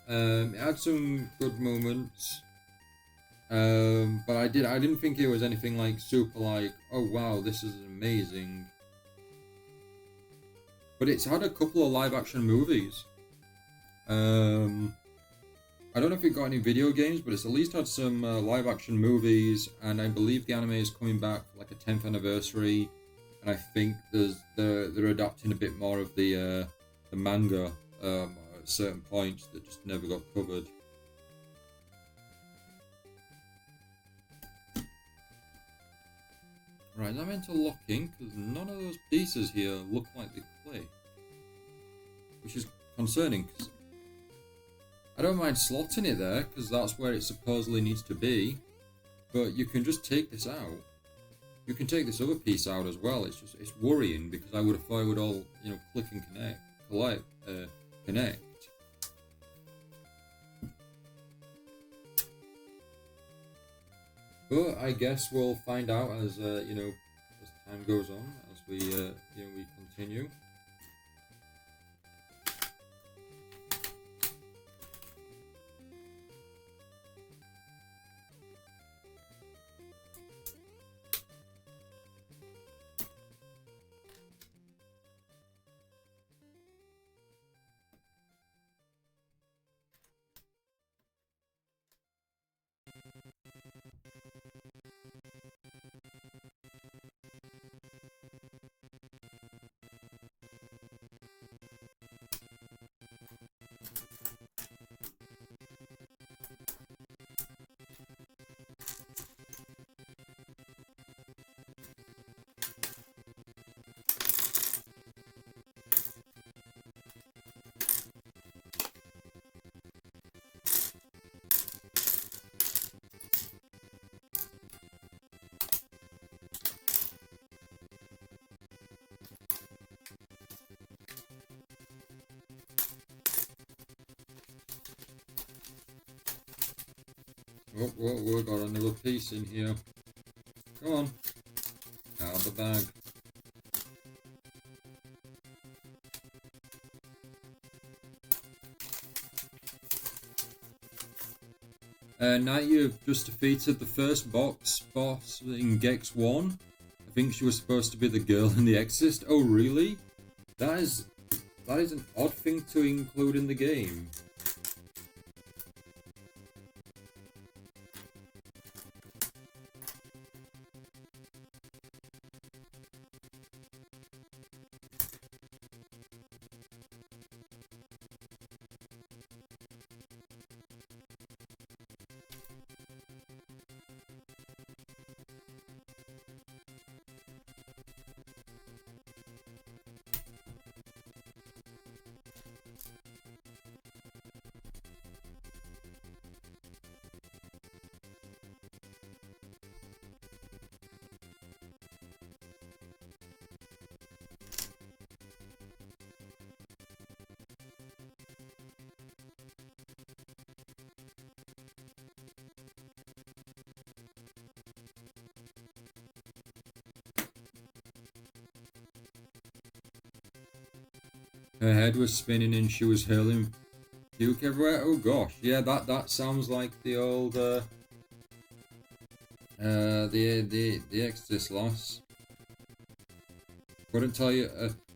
It had some good moments, but I didn't think it was anything like super like, oh wow, this is amazing. But it's had a couple of live action movies. I don't know if it got any video games, but it's at least had some live action movies, and I believe the anime is coming back for like a 10th anniversary, and I think they're adapting a bit more of the manga at certain points that just never got covered. Right, is that meant to lock in? Because none of those pieces here look like they click. Which is concerning, because I don't mind slotting it there, because that's where it supposedly needs to be. But you can just take this out. You can take this other piece out as well. It's worrying, because I would have thought it would all, click and connect. But I guess we'll find out as as time goes on, as we we continue. We got another piece in here. Come on. Out of the bag. Now you've just defeated the first boss in Gex 1. I think she was supposed to be the girl in The Exorcist. Oh, really? That is an odd thing to include in the game. Her head was spinning and she was hurling puke everywhere. Oh gosh, yeah, that sounds like the old the Exorcist loss. Couldn't tell you.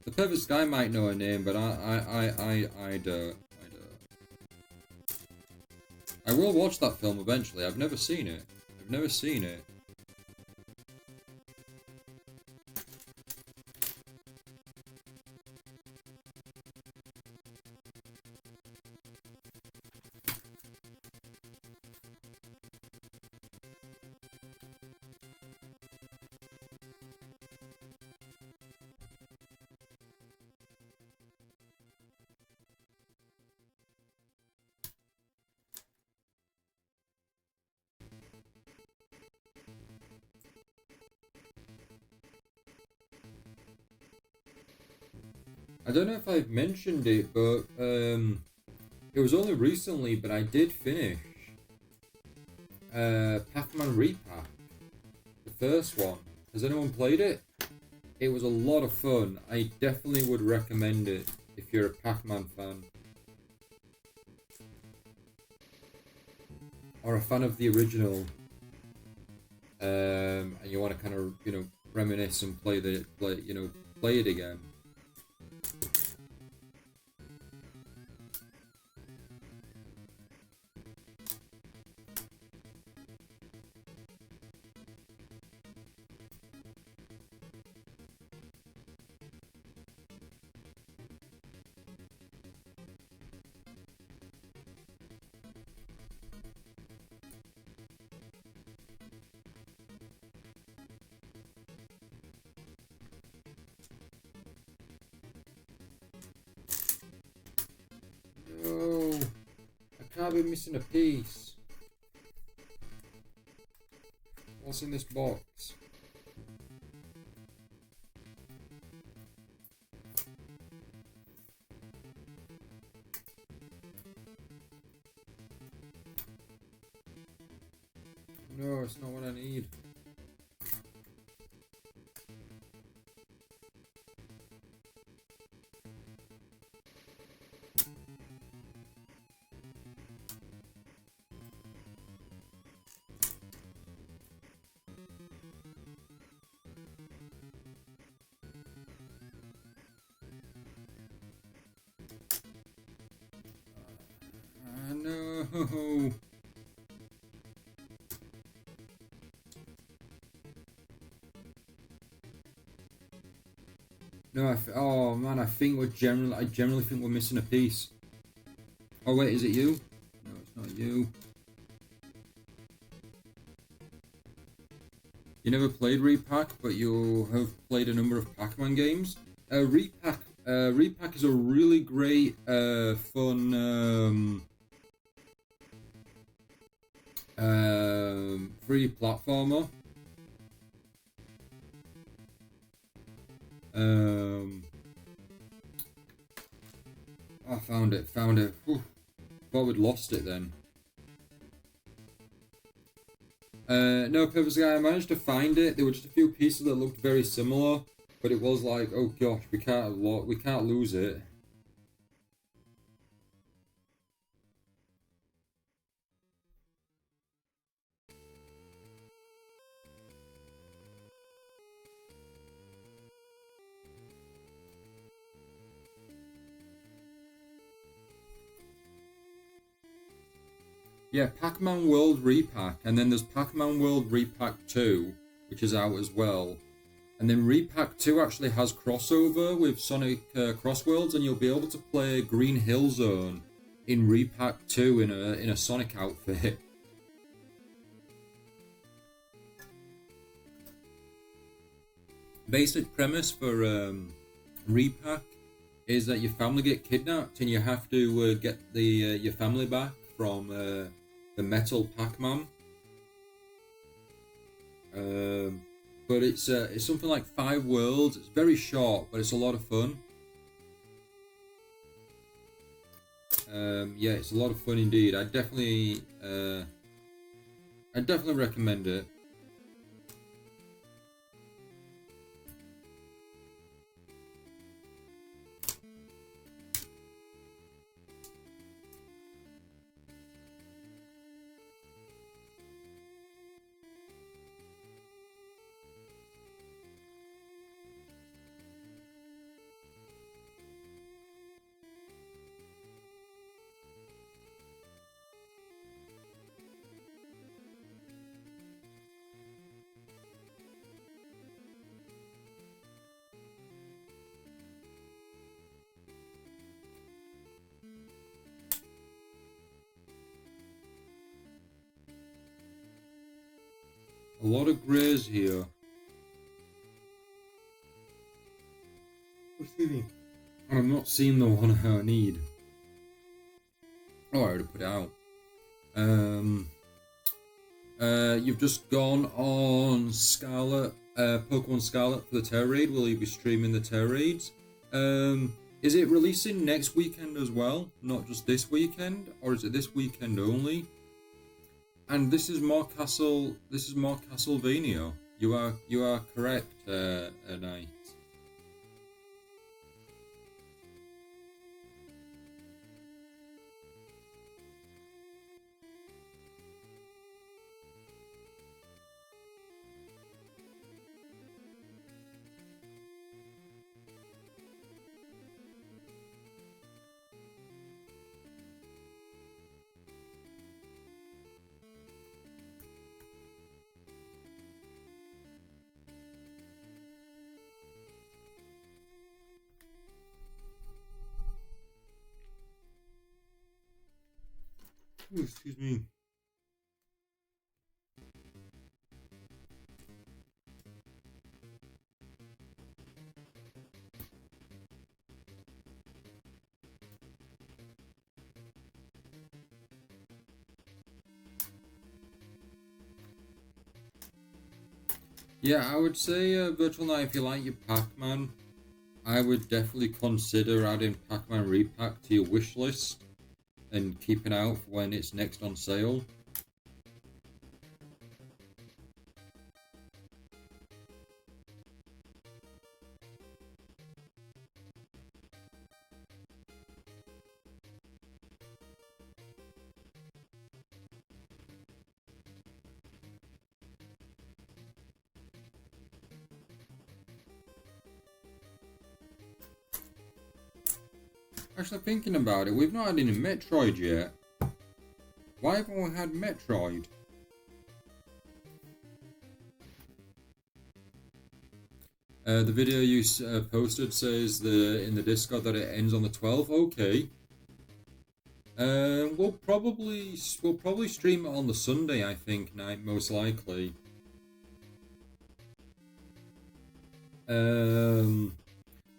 The Perfect Sky might know her name, but I don't. I will watch that film eventually. I've never seen it. I've never seen it. I don't know if I've mentioned it, but it was only recently, but I did finish Pac-Man Repack, the first one. Has anyone played it? It was a lot of fun. I definitely would recommend it if you're a Pac-Man fan. Or a fan of the original. And you want to kind of, reminisce and play it again. No, I can't be missing a piece. What's in this box? No, it's not what I need. No. No, oh man, I generally think we're missing a piece. Oh wait, is it you? No, it's not you. You never played Repack, but you have played a number of Pac-Man games. Repack is a really great, fun, 3D platformer. I found it. Whew. Thought we'd lost it then. No, purposely, I managed to find it. There were just a few pieces that looked very similar, but it was like, oh gosh, we can't lose it. Yeah, Pac-Man World Repack, and then there's Pac-Man World Repack 2, which is out as well. And then Repack 2 actually has crossover with Sonic Crossworlds, and you'll be able to play Green Hill Zone in Repack 2 in a Sonic outfit. Basic premise for Repack is that your family get kidnapped and you have to get your family back from the Metal Pac-Man. But it's something like 5 worlds. It's very short, but it's a lot of fun. Yeah, it's a lot of fun indeed. I definitely recommend it. A lot of greys here. Excuse me. I'm not seeing the one I need. Oh, I already put it out. You've just gone on Scarlet, Pokemon Scarlet for the Terror Raid. Will you be streaming the Terror Raids? Is it releasing next weekend as well? Not just this weekend, or is it this weekend only? And this is more Castle. This is more Castlevania. You are correct, Knight. Ooh, excuse me. Yeah, I would say Virtual Knight, if you like your Pac-Man, I would definitely consider adding Pac-Man Repack to your wish list and keeping out for when it's next on sale. Actually, thinking about it, we've not had any Metroid yet. Why haven't we had Metroid? The video you posted says in the Discord that it ends on the 12th. Okay. We'll probably stream it on the Sunday, I think, night most likely.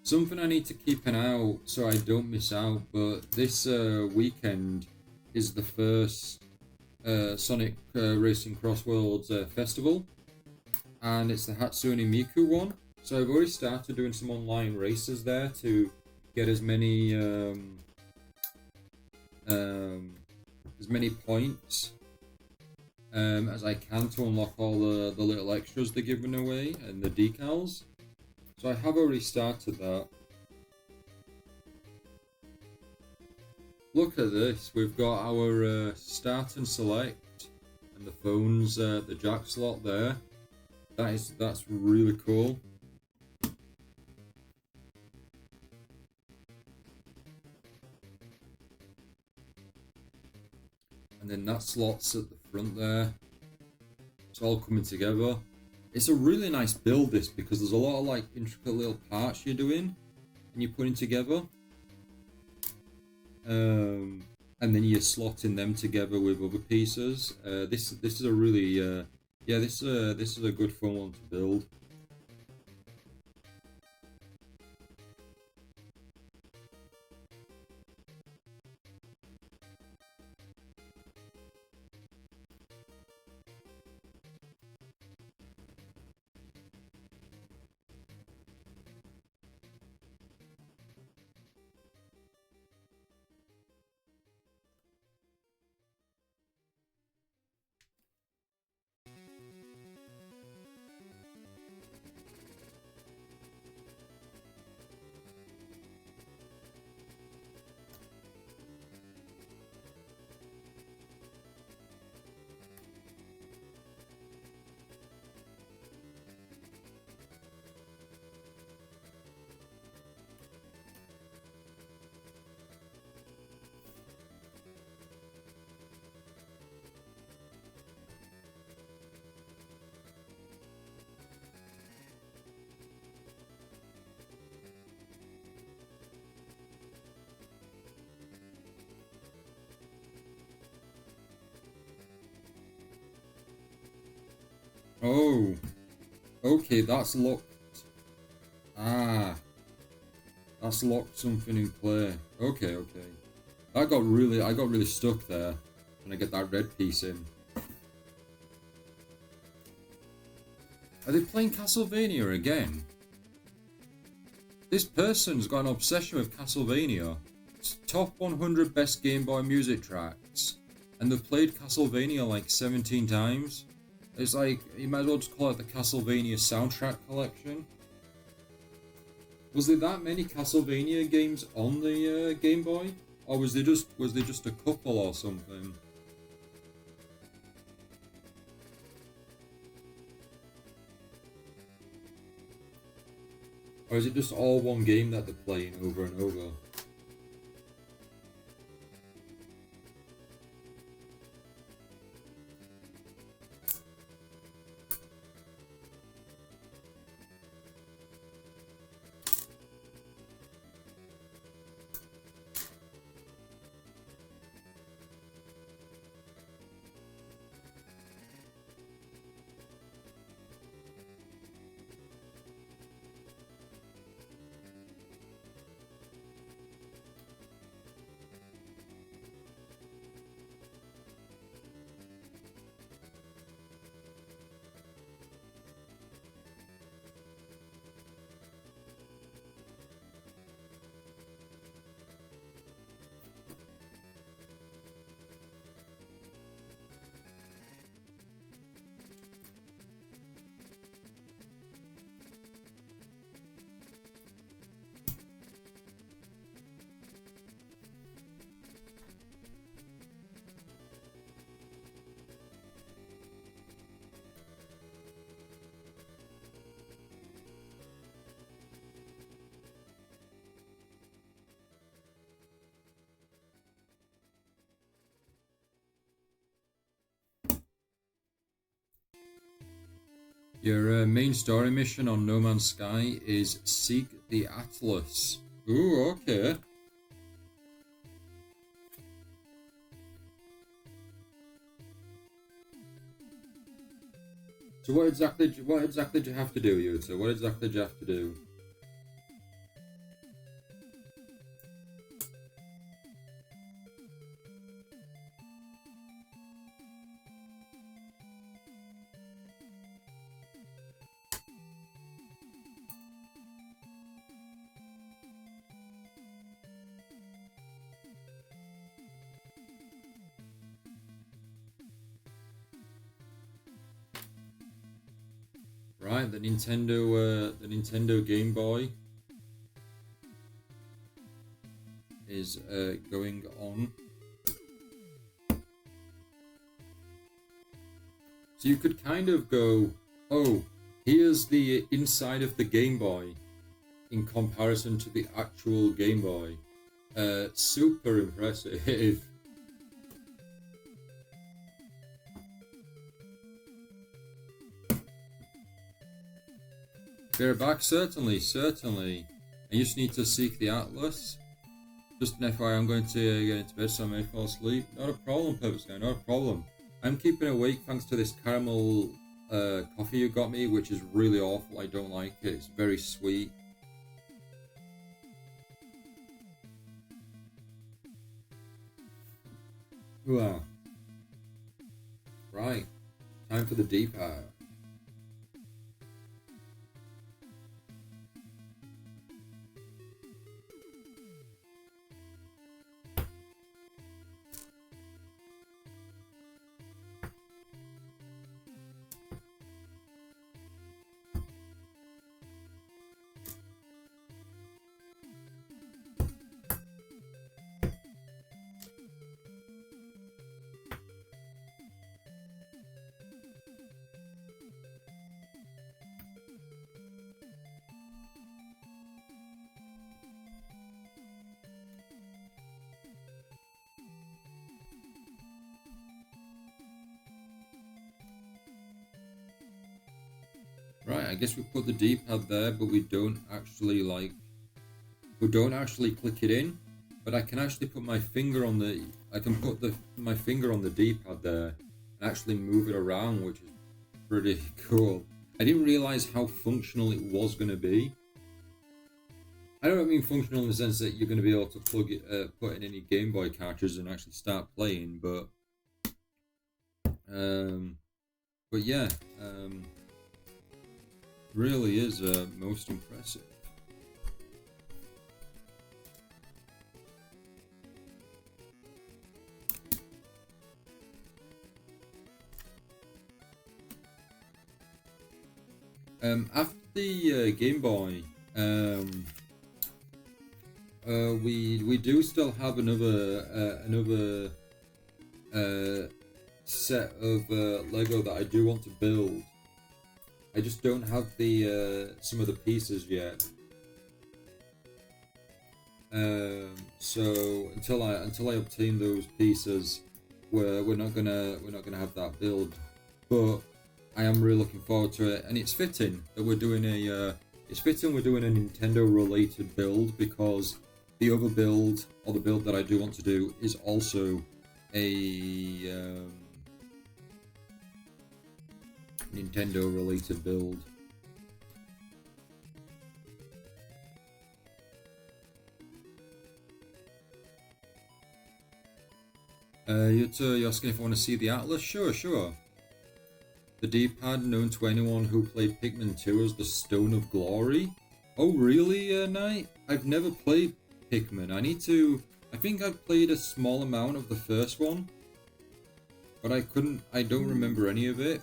Something I need to keep an eye out so I don't miss out, but this weekend is the first Sonic Racing Crossworlds Festival, and it's the Hatsune Miku one. So I've already started doing some online races there to get as many points as I can to unlock all the little extras they're giving away and the decals. So I have already started that. Look at this, we've got our start and select and the phones, the jack slot there. That's really cool. And and then that slots at the front there. It's all coming together. It's a really nice build, this, because there's a lot of like intricate little parts you're doing and you're putting together. And then you're slotting them together with other pieces. This is a really yeah, this is a good fun one to build. Oh, okay, that's locked. Ah, that's locked something in play. Okay, okay. I got really stuck there trying to get that red piece in. Are they playing Castlevania again? This person's got an obsession with Castlevania. It's top 100 best Game Boy music tracks. And they've played Castlevania like 17 times. It's like, you might as well just call it the Castlevania soundtrack collection. Was there that many Castlevania games on the Game Boy? Or was there just a couple or something? Or is it just all one game that they're playing over and over? Your main story mission on No Man's Sky is Seek the Atlas. Ooh, okay. So what exactly do you have to do, Yuta? What exactly do you have to do? Right, the Nintendo Game Boy is going on. So you could kind of go, oh, here's the inside of the Game Boy in comparison to the actual Game Boy. Super impressive. Be right back, certainly, certainly. I just need to seek the Atlas. Just an FYI, I'm going to get into bed so I may fall asleep. Not a problem, Purpose Guy, not a problem. I'm keeping awake thanks to this caramel coffee you got me, which is really awful. I don't like it. It's very sweet. Wow. Right. Time for the deep hour. Right, I guess we put the D-pad there, but we don't actually click it in. But I can actually put my finger on the, my finger on the D-pad there and actually move it around, which is pretty cool. I didn't realize how functional it was going to be. I don't mean functional in the sense that you're going to be able to plug it, put in any Game Boy cartridges and actually start playing, but yeah, really is most impressive. After the Game Boy, we do still have another set of Lego that I do want to build. I just don't have the some of the pieces yet. So until I obtain those pieces, we're not gonna have that build. But I am really looking forward to it, and it's fitting that we're doing a Nintendo related build, because the other build, or the build that I do want to do, is also a Nintendo related build. You're asking if I want to see the Atlas? Sure. The D-pad, known to anyone who played Pikmin 2 as the Stone of Glory. Oh really, Knight? I've never played Pikmin. I think I've played a small amount of the first one, but I don't remember any of it.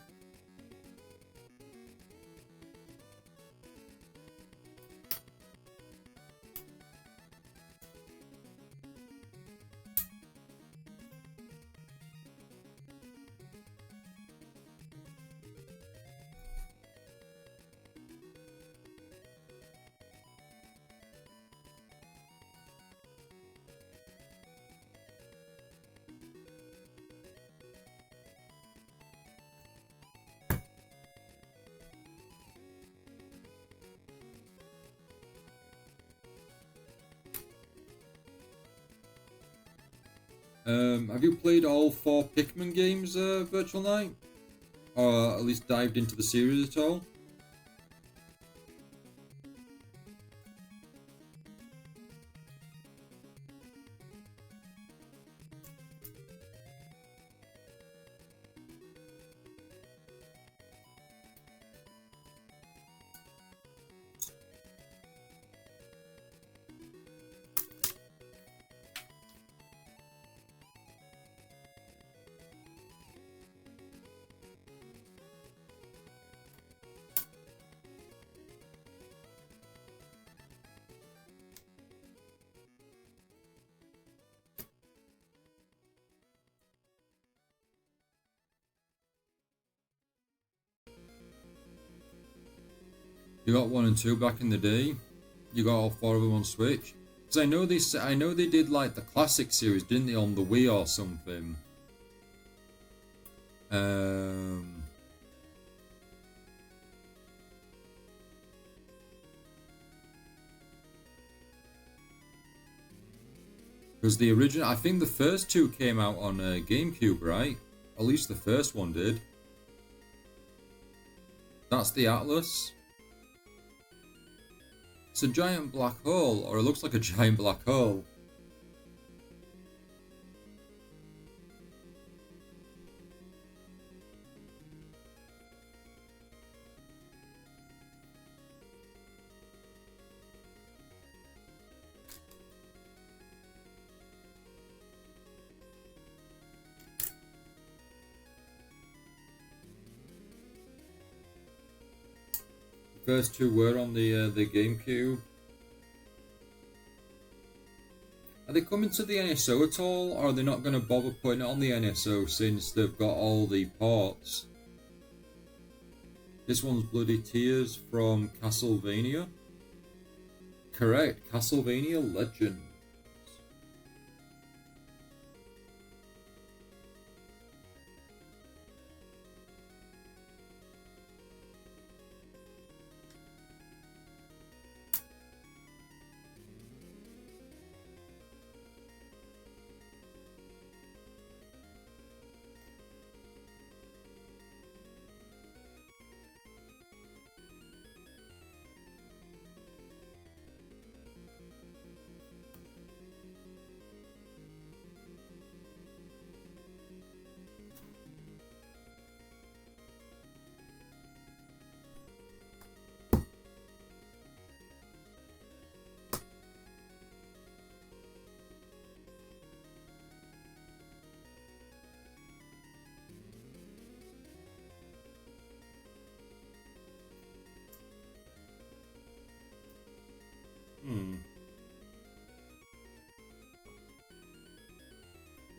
Have you played all 4 Pikmin games, Virtual Knight? Or at least dived into the series at all? You got 1 and 2 back in the day. You got all 4 of them on Switch. Because I know they did like the classic series, didn't they, on the Wii or something? Because the original, I think the first two came out on GameCube, right? At least the first one did. That's the Atlas. It's a giant black hole, or it looks like a giant black hole. First two were on the GameCube. Are they coming to the NSO at all, or are they not going to bother putting it on the NSO since they've got all the ports? This one's Bloody Tears from Castlevania. Correct, Castlevania Legend.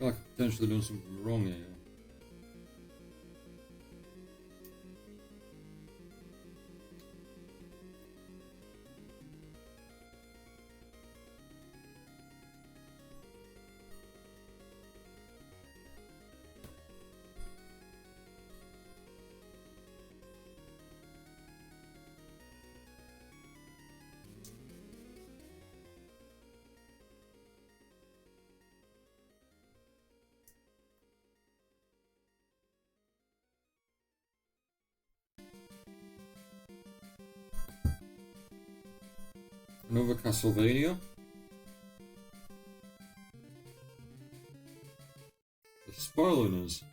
I feel like I've potentially done something wrong here. Another Castlevania. They're spoiling us.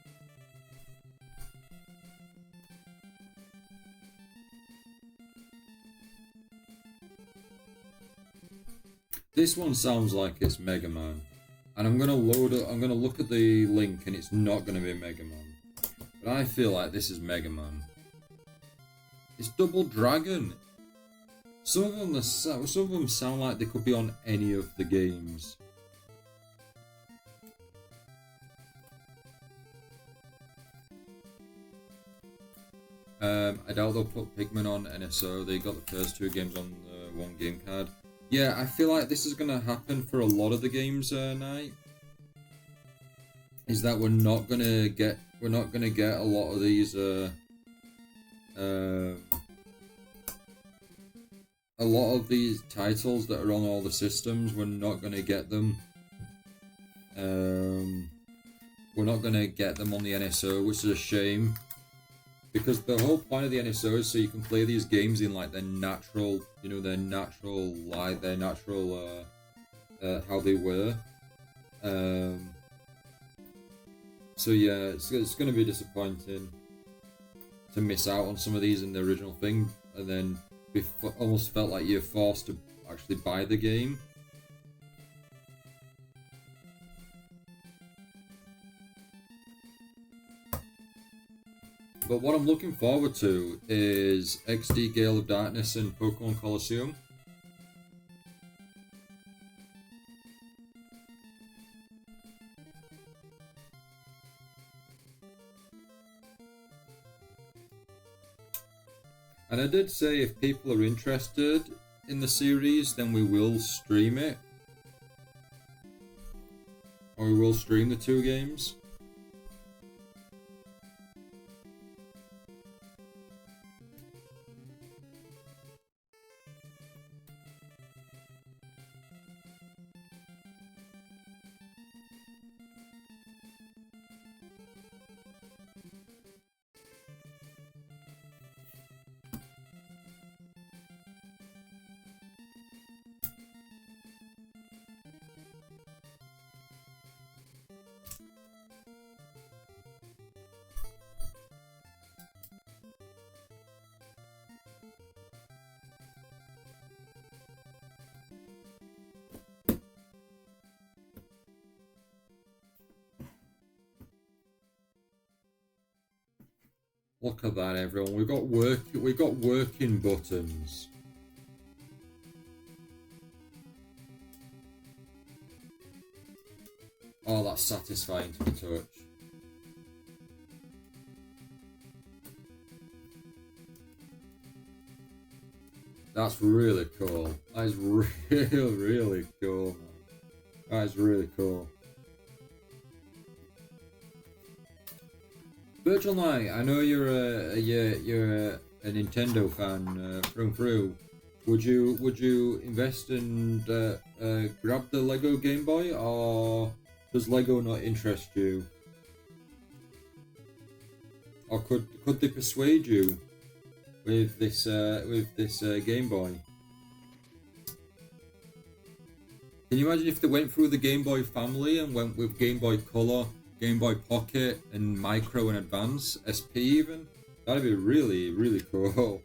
This one sounds like it's Mega Man. And I'm gonna look at the link and it's not gonna be Mega Man. But I feel like this is Mega Man. It's Double Dragon. Some of them sound like they could be on any of the games. I doubt they'll put Pikmin on NSO. They got the first two games on one game card. Yeah, I feel like this is gonna happen for a lot of the games, Night. Is that we're not gonna get a lot of these a lot of these titles that are on all the systems. We're not gonna get them. We're not gonna get them on the NSO, which is a shame. Because the whole point of the NSO is so you can play these games in like their natural, their natural light, their natural, how they were. So yeah, it's going to be disappointing to miss out on some of these in the original thing, and then almost felt like you're forced to actually buy the game. But what I'm looking forward to is XD Gale of Darkness and Pokemon Colosseum. And I did say if people are interested in the series, then we will stream it. Or we will stream the two games. Look at that, everyone. We've got working buttons. Oh, that's satisfying to the touch. That's really cool. That is really cool, man. That is really cool. Virtual Knight, I know you're a Nintendo fan through and through. Would you invest and grab the Lego Game Boy, or does Lego not interest you? Or could they persuade you with this Game Boy? Can you imagine if they went through the Game Boy family and went with Game Boy Color, Game Boy Pocket, and Micro and Advance, SP even? That'd be really, really cool.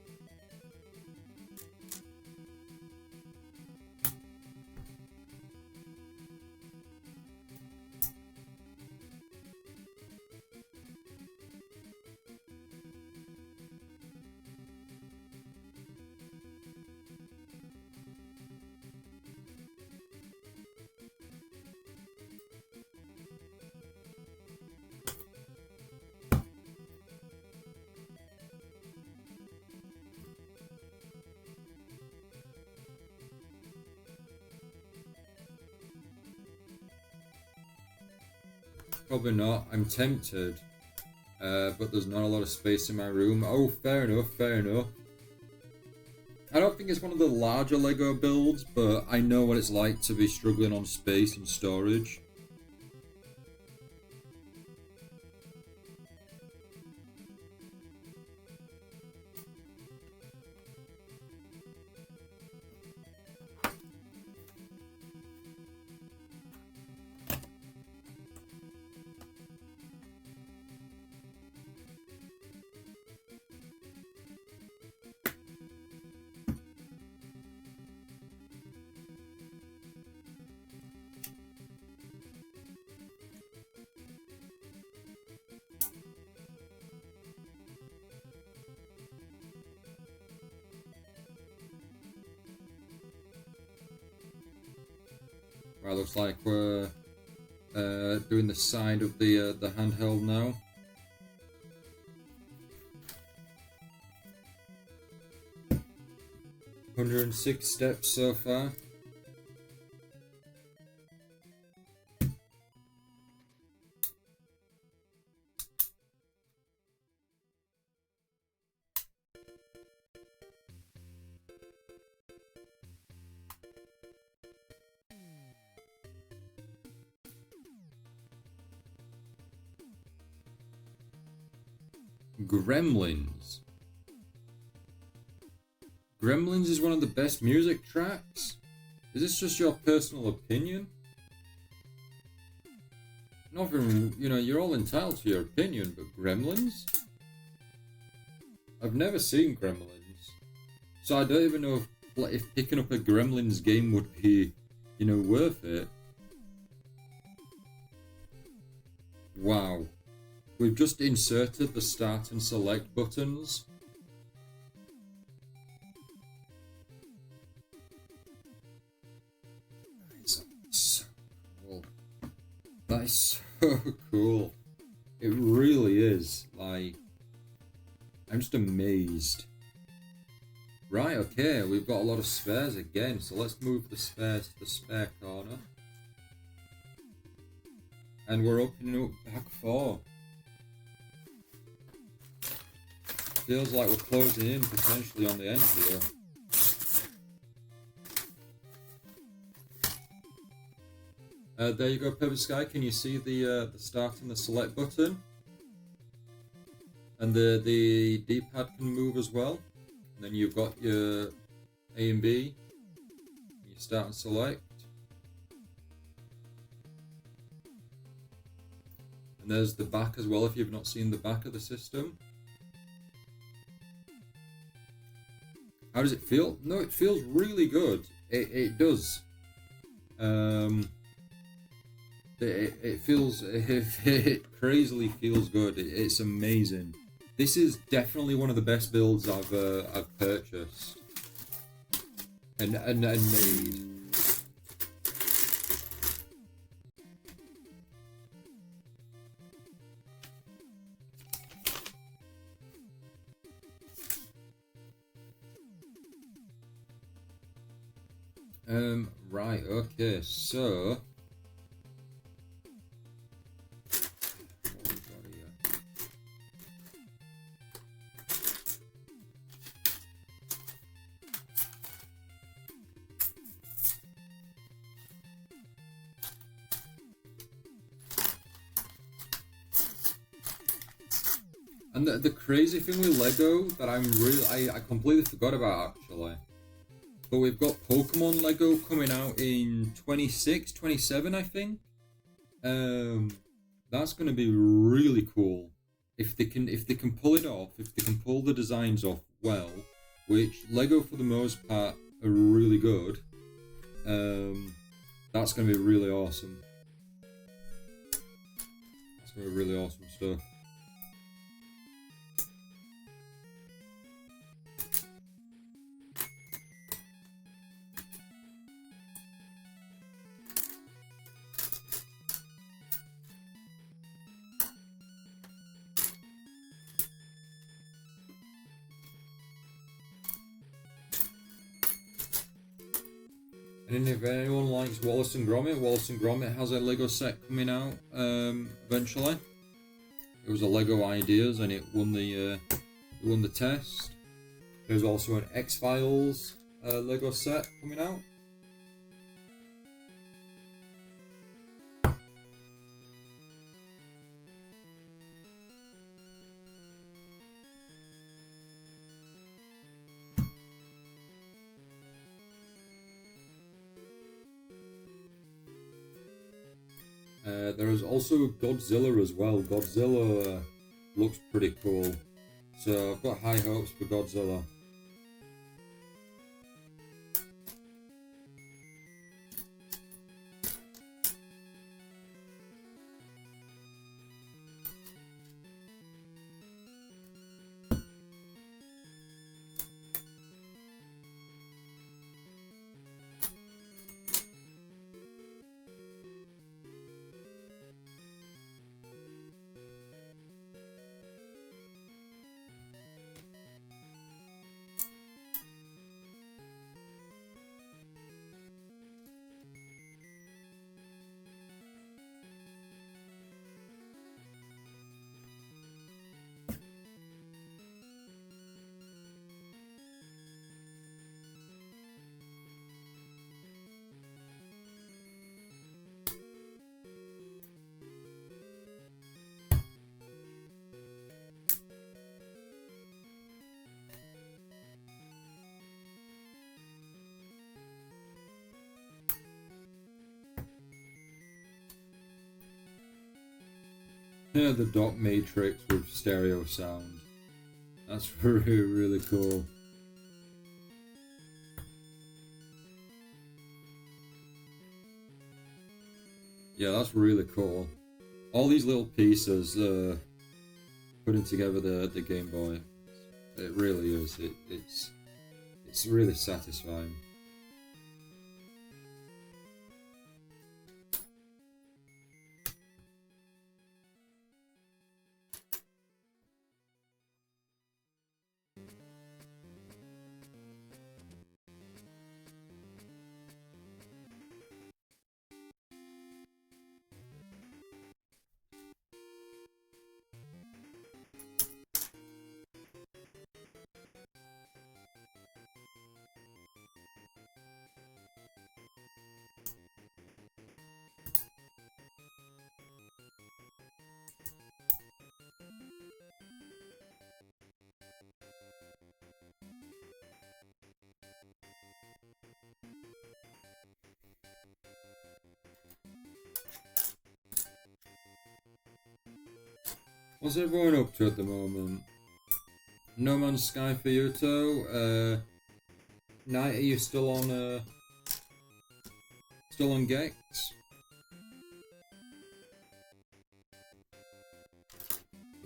Probably not. I'm tempted, but there's not a lot of space in my room. Oh, fair enough, fair enough. I don't think it's one of the larger Lego builds, but I know what it's like to be struggling on space and storage. Right, looks like we're doing the side of the handheld now. "106 steps so far." Gremlins. Gremlins is one of the best music tracks? Is this just your personal opinion? Nothing, you're all entitled to your opinion, but Gremlins? I've never seen Gremlins, so I don't even know if picking up a Gremlins game would be, worth it. Wow. We've just inserted the start and select buttons. That is so cool. That is so cool. It really is. Like, I'm just amazed. Right, okay, we've got a lot of spares again, so let's move the spares to the spare corner. And we're opening up pack 4. Feels like we're closing in potentially on the end here. There you go, Purple Sky. Can you see the start and the select button? And the D-pad can move as well. And then you've got your A and B. You start and select. And there's the back as well if you've not seen the back of the system. How does it feel? No, it feels really good. It does. It feels it crazily feels good. It's amazing. This is definitely one of the best builds I've purchased and made. Right, okay, so what we got here? And the crazy thing with Lego that I completely forgot about actually. But we've got Pokemon Lego coming out in 26, 27, I think. That's going to be really cool if they can pull it off. If they can pull the designs off well, which Lego for the most part are really good. That's going to be really awesome. That's going to be really awesome stuff. And if anyone likes Wallace and Gromit has a Lego set coming out eventually. It was a Lego Ideas and it won the test. There's also an X-Files Lego set coming out. There is also Godzilla as well. Godzilla looks pretty cool. So I've got high hopes for Godzilla. Yeah, the dot matrix with stereo sound. That's really, really cool. Yeah, that's really cool. All these little pieces putting together the Game Boy. It really is. It's really satisfying. What's everyone up to at the moment? No Man's Sky for Yuto. Knight, are you still on Gex?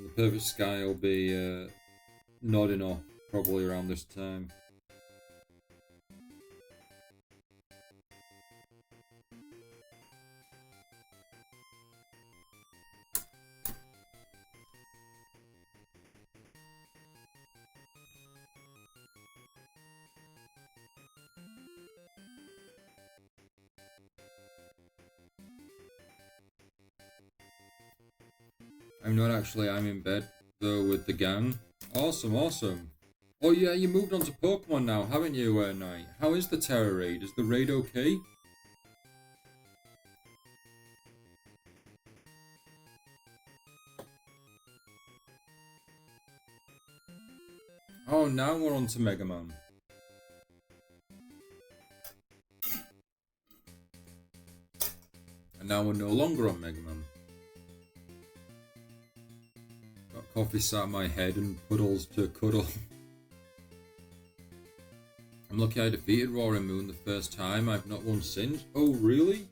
The perfect sky will be nodding off probably around this time. I'm not actually, I'm in bed though with the gang. Awesome, awesome. Oh yeah, you moved on to Pokemon now, haven't you, Knight? How is the Terror Raid? Is the raid okay? Oh, now we're on to Mega Man. And now we're no longer on Mega Man. Got coffee sat on my head and puddles to cuddle. I'm lucky I defeated Roaring Moon the first time. I've not won since. Oh, really?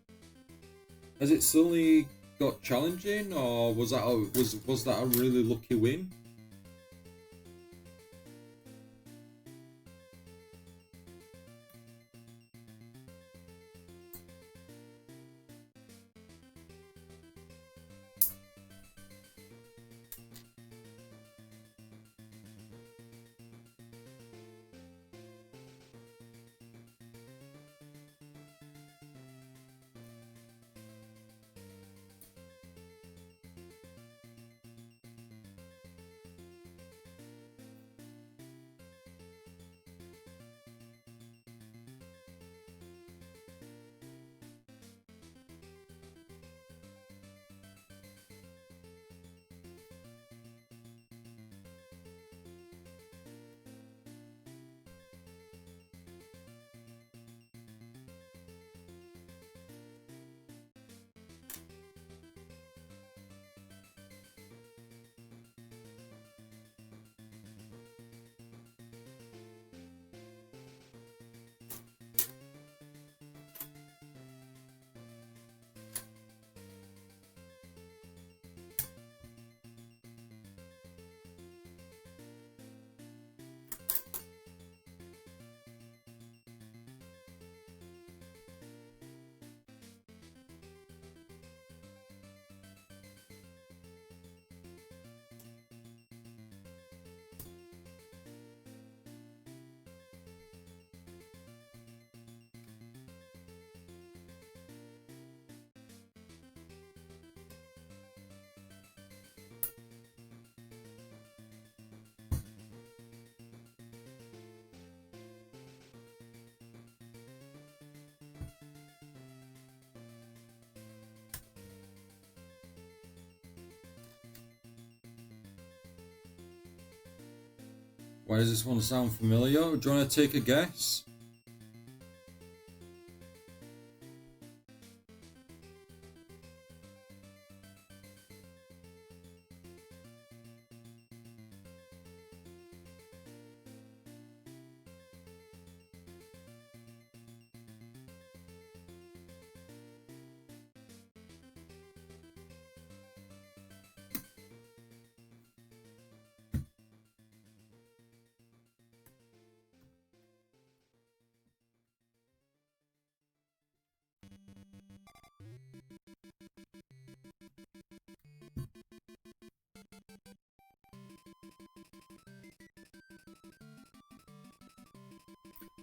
Has it suddenly got challenging, or was that a really lucky win? Why does this one sound familiar? Do you want to take a guess?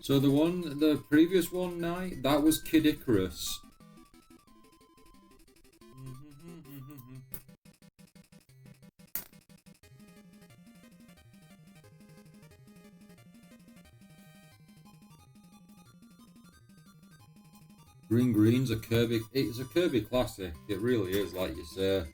So the previous one night, that was Kid Icarus. Green Green's a Kirby. It's a Kirby classic. It really is, like you say.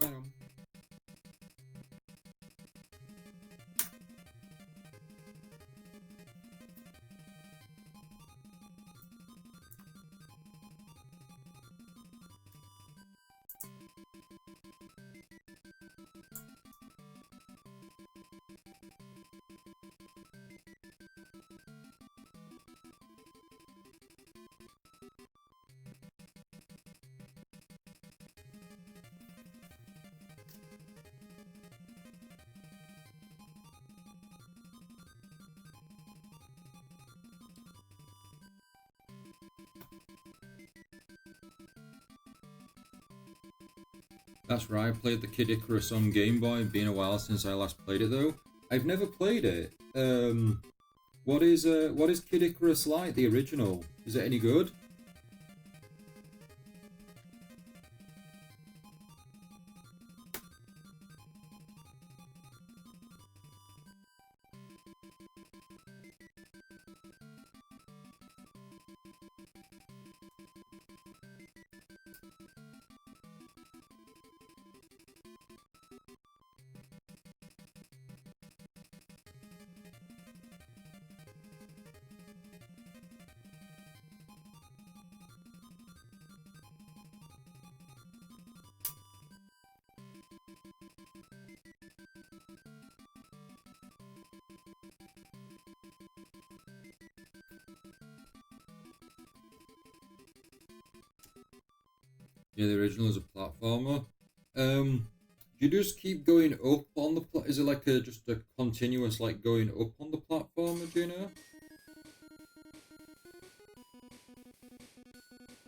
I know. That's right, I played the Kid Icarus on Game Boy. It's been a while since I last played it though. I've never played it. What is Kid Icarus like, the original? Is it any good? Yeah, the original is a platformer. You just keep going up on the is it like just a continuous like going up on the platformer, do you know?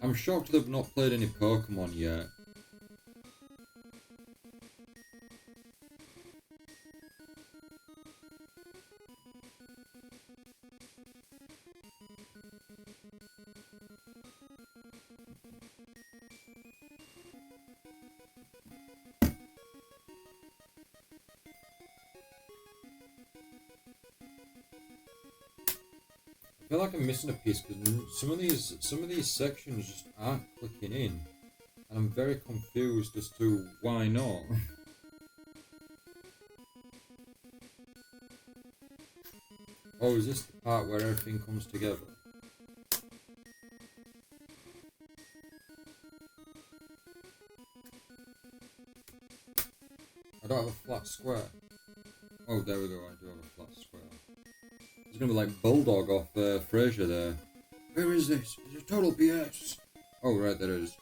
I'm shocked they've not played any Pokemon yet. I feel like I'm missing a piece because some of these sections just aren't clicking in, and I'm very confused as to why not. Oh, is this the part where everything comes together? I don't have a flat square. Oh, there we go. I do have a flat square. It's gonna be like Bulldog off Frasier there. Where is this? It's a total BS. Oh, right, there it is.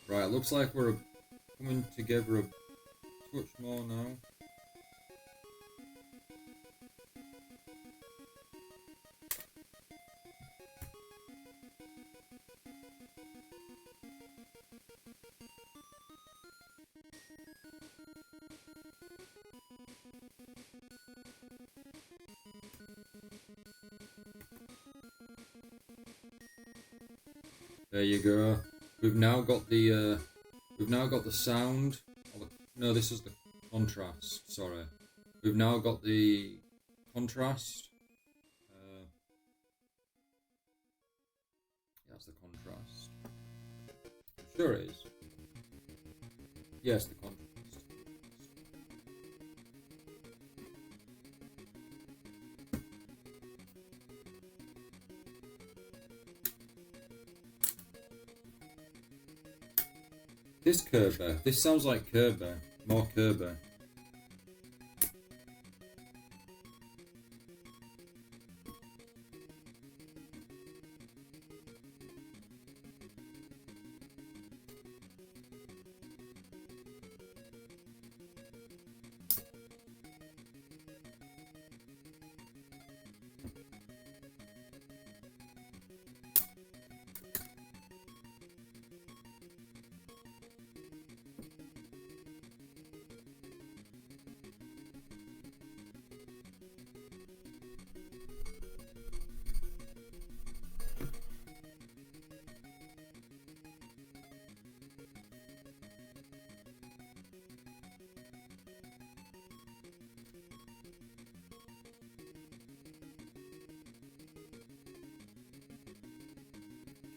Right, looks like we're coming together a touch more now. There you go. We've now got the sound. No, this is the contrast. Sorry, we've now got the contrast. That's the contrast. Sure it is. Yes, the contrast. This Kirby. This sounds like Kirby. More Kirby.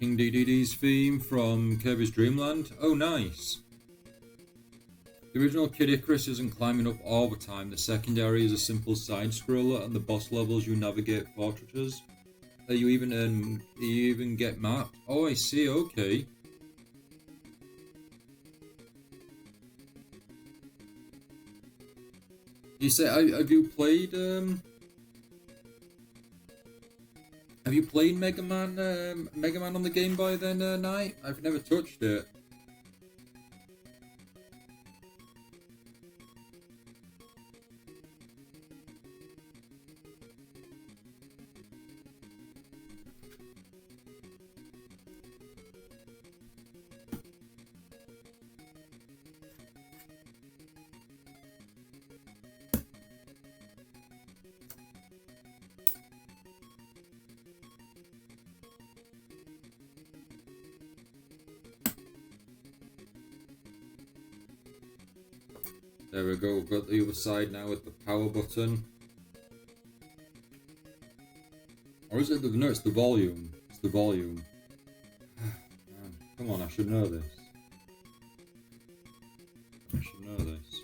King DDD's theme from Kirby's Dream Land. Oh, nice. The original Kid Icarus isn't climbing up all the time. The secondary is a simple side scroller, and the boss levels you navigate fortresses. You even get mapped. Oh, I see. Okay. You say, have you played Have you played Mega Man on the Game Boy then, Knight? I've never touched it. There we go, we've got the other side now with the power button. Or is it the, no, it's the volume. It's the volume. Man, come on, I should know this. I should know this.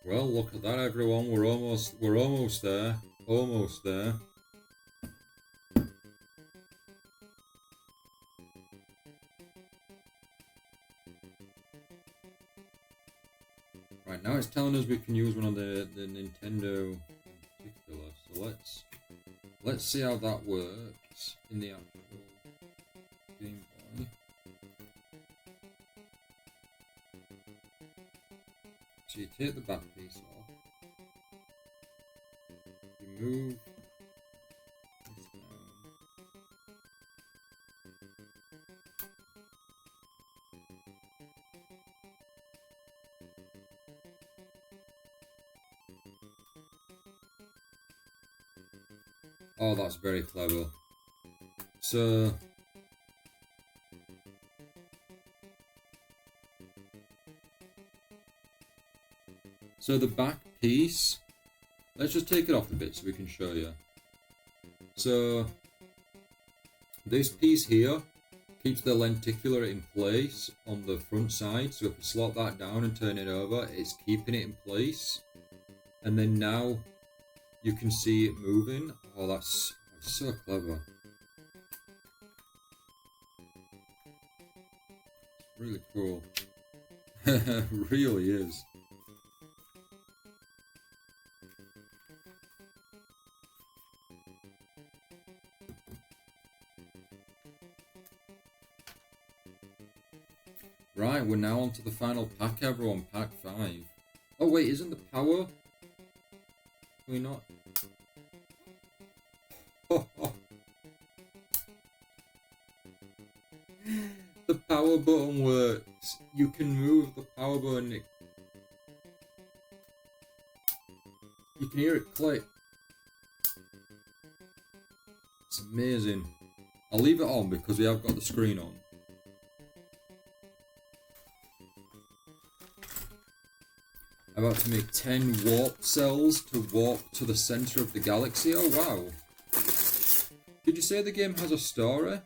Well, look at that, everyone. We're almost there. Almost there. Right, now it's telling us we can use one on the Nintendo in particular. So let's see how that works in the actual Game Boy. So you take the back piece off, you move this down, oh, that's very clever. So the back piece, let's just take it off a bit so we can show you. So this piece here keeps the lenticular in place on the front side. So if we slot that down and turn it over, it's keeping it in place. And then now you can see it moving. Oh, that's so clever. It's really cool. Really is. Right, we're now on to the final pack, everyone. Pack 5. Oh wait, isn't the power? Can we not? The power button works. You can move the power button. You can hear it click. It's amazing. I'll leave it on because we have got the screen on. I'm about to make 10 warp cells to warp to the center of the galaxy. Oh wow. Did you say the game has a story?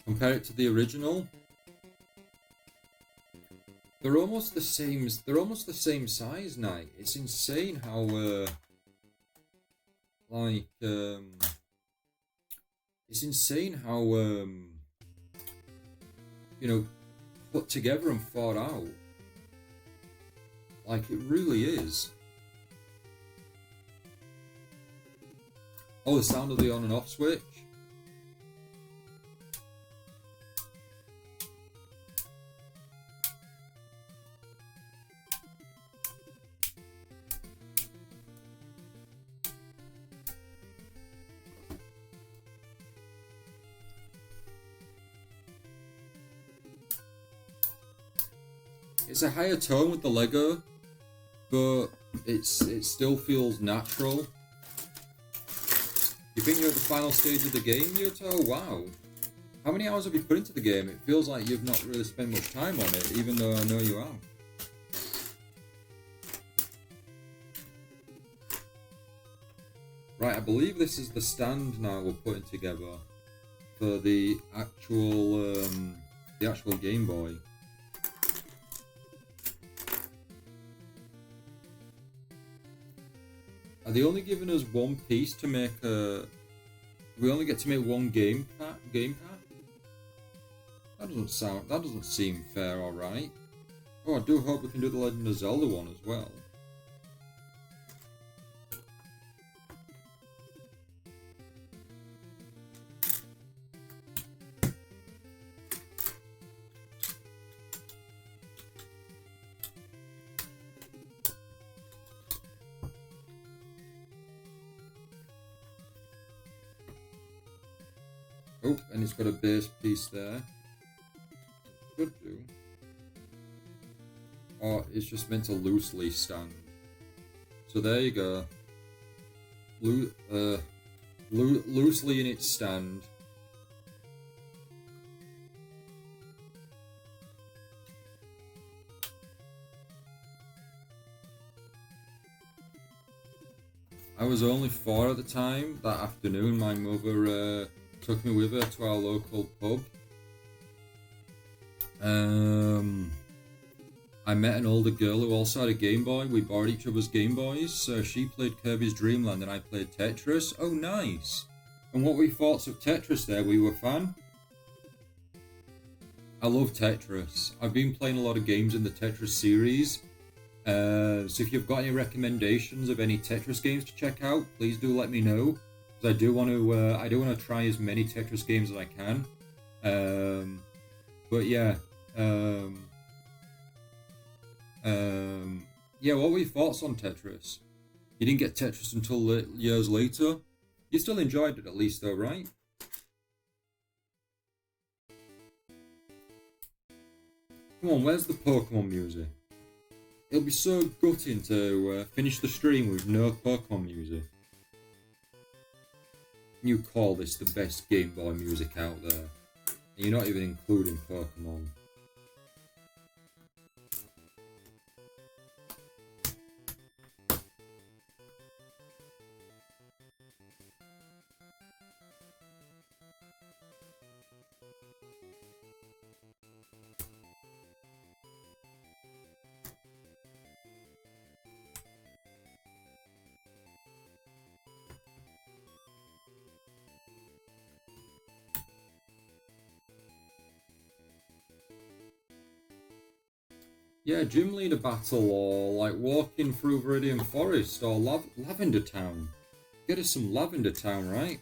Compare it to the original. They're almost the same. They're almost the same size, Knight. It's insane how it's insane how you know, put together and thought out. Like, it really is. Oh, the sound of the on and off switch. It's a higher tone with the Lego, but it still feels natural. You think you're at the final stage of the game, Yuto? Oh, wow. How many hours have you put into the game? It feels like you've not really spent much time on it, even though I know you have. Right, I believe this is the stand now we're putting together for the actual Game Boy. Are they only giving us one piece to make a... We only get to make one game pack? That doesn't seem fair or right. Oh, I do hope we can do the Legend of Zelda one as well. Oh, and it's got a base piece there. Could do. Or it's just meant to loosely stand. So there you go. Loosely in its stand. I was only 4 at the time. That afternoon, my mother took me with her to our local pub. I met an older girl who also had a Game Boy. We borrowed each other's Game Boys. So she played Kirby's Dream Land and I played Tetris. Oh, nice. And what were your thoughts of Tetris there? Were you a fan? I love Tetris. I've been playing a lot of games in the Tetris series. So if you've got any recommendations of any Tetris games to check out, please do let me know. Because I do want to try as many Tetris games as I can. But yeah. Yeah, what were your thoughts on Tetris? You didn't get Tetris until years later. You still enjoyed it at least though, right? Come on, where's the Pokemon music? It'll be so gutting to finish the stream with no Pokemon music. You call this the best Game Boy music out there, and you're not even including Pokemon. Yeah, gym leader battle, or like walking through Viridian Forest, or Lavender Town. Get us some Lavender Town, right?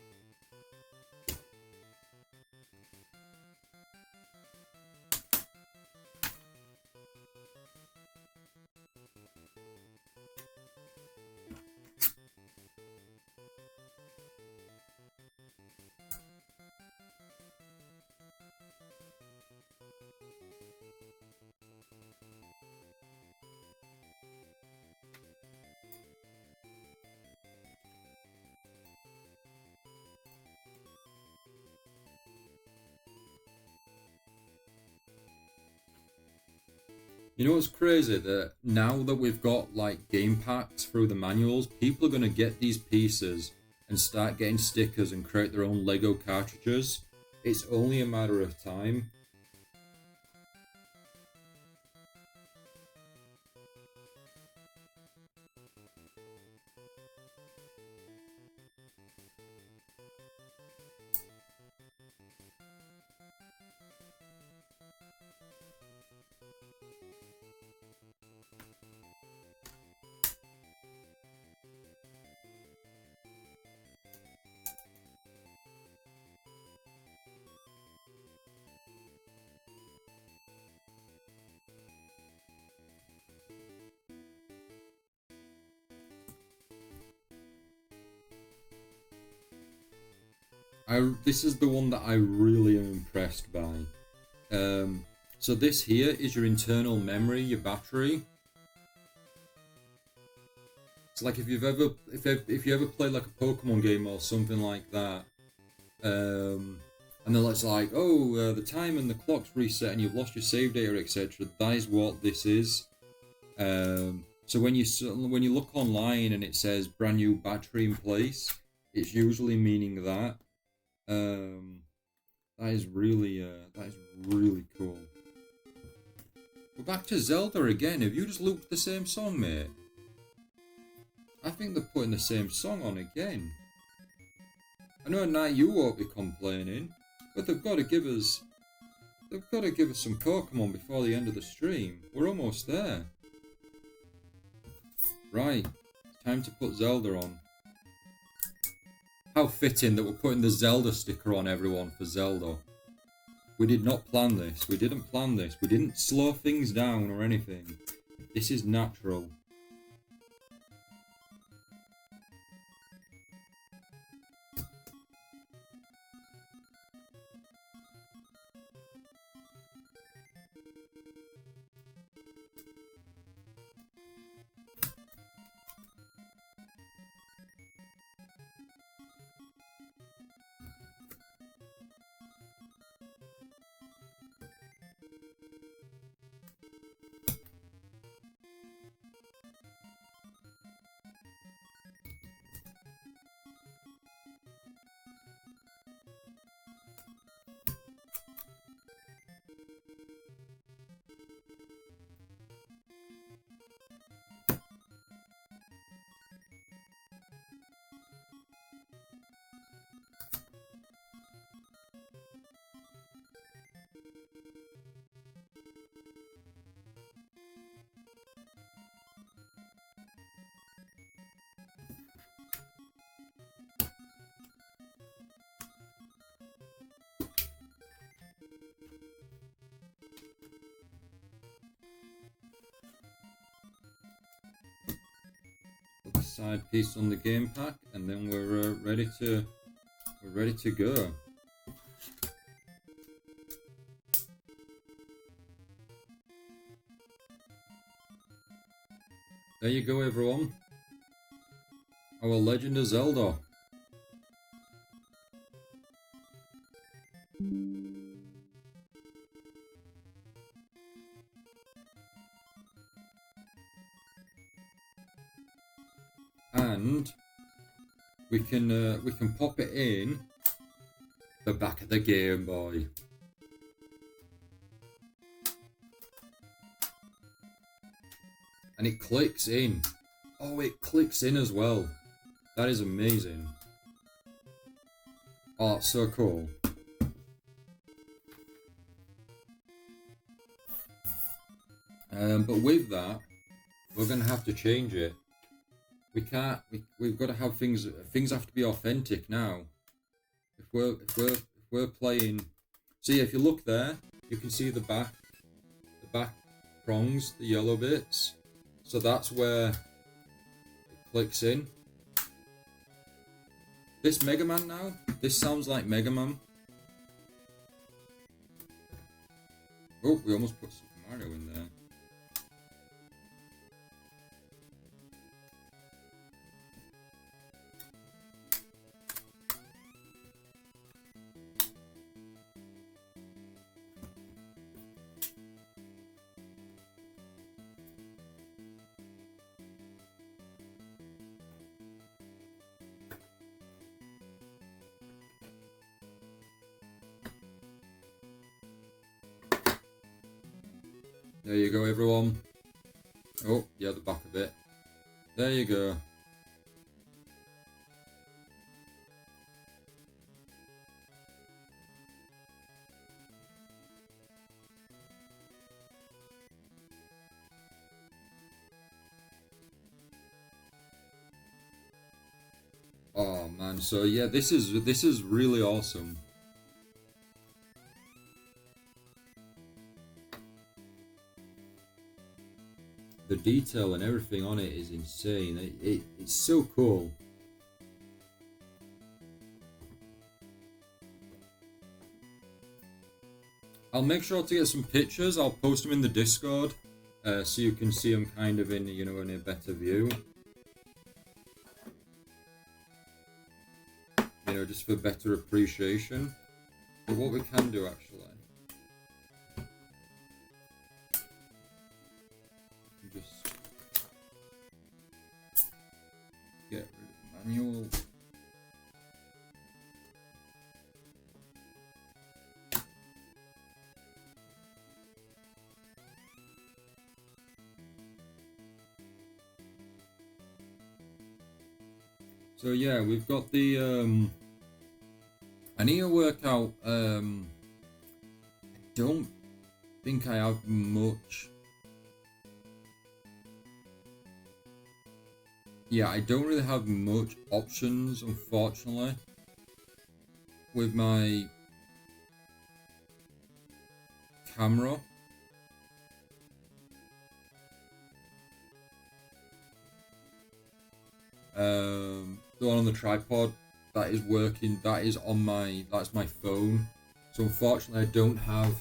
You know what's crazy? That now that we've got like game packs through the manuals, people are gonna get these pieces and start getting stickers and create their own Lego cartridges. It's only a matter of time. This is the one that I really am impressed by. So this here is your internal memory, your battery. It's like if you ever played like a Pokemon game or something like that, and then it's like, oh, the time and the clock's reset and you've lost your save data, etc. That is what this is. So when you look online and it says brand new battery in place, it's usually meaning that. That is really cool. We're back to Zelda again. Have you just looped the same song, mate? I think they're putting the same song on again. I know at night you won't be complaining, but they've got to give us some Pokemon before the end of the stream. We're almost there. Right, it's time to put Zelda on. How fitting that we're putting the Zelda sticker on everyone for Zelda. We did not plan this. We didn't plan this. We didn't slow things down or anything. This is natural. Put the side piece on the game pack, and then we're ready to go. There you go, everyone. Our Legend of Zelda. And we can pop it in the back of the Game Boy. And it clicks in. Oh, it clicks in as well. That is amazing. Oh, it's so cool. But with that, we're gonna have to change it. We can't. We've got to have things. Things have to be authentic now. If we're playing. See, if you look there, you can see the back prongs, the yellow bits. So that's where it clicks in. This Mega Man now. This sounds like Mega Man. Oh, we almost put Super Mario in there. There you go, everyone. Oh, yeah, the back of it. There you go. Oh man, so yeah, this is really awesome. The detail and everything on it is insane. It's so cool. I'll make sure to get some pictures. I'll post them in the Discord, so you can see them kind of in in a better view. Just for better appreciation. But what we can do actually, just get rid of the manual. So yeah, we've got the I need to work out I don't think I have much. Yeah, I don't really have much options, unfortunately, with my camera. The one on the tripod that is working, that's my phone. So unfortunately I don't have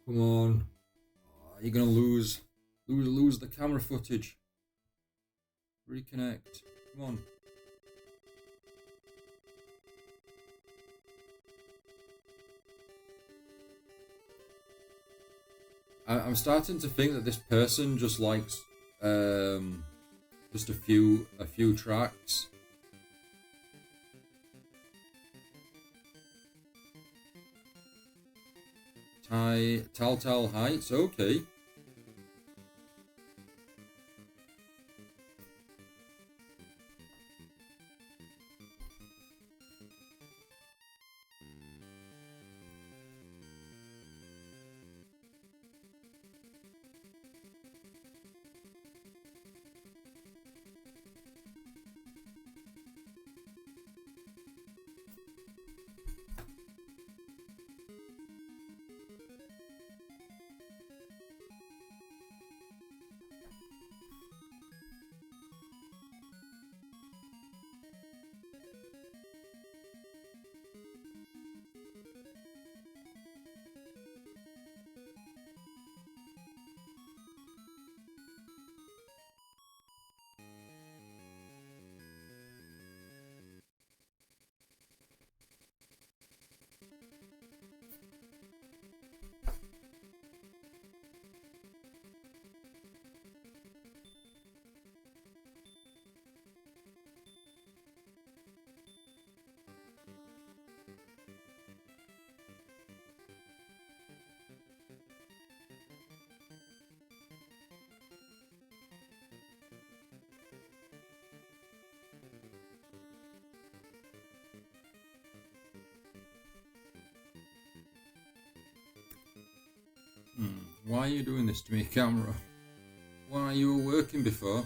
come on. You're gonna lose the camera footage. Reconnect. Come on. I'm starting to think that this person just likes just a few tracks. Telltale Heights, okay. Why are you doing this to me, camera? Why you were working before?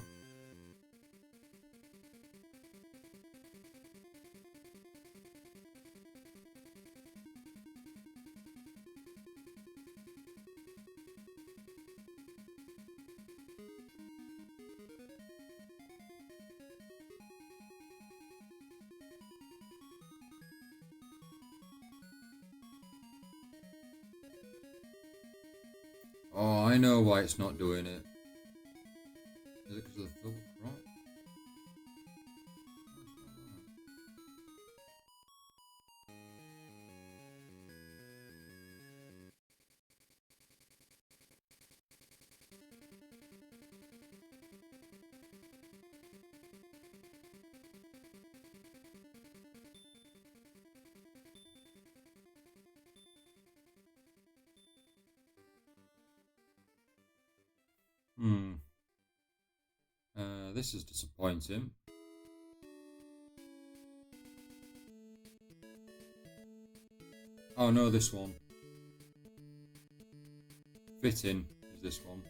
Oh, I know why it's not doing it. Is it because of the filter crop? Hmm. This is disappointing. Oh no, this one. Fitting is this one.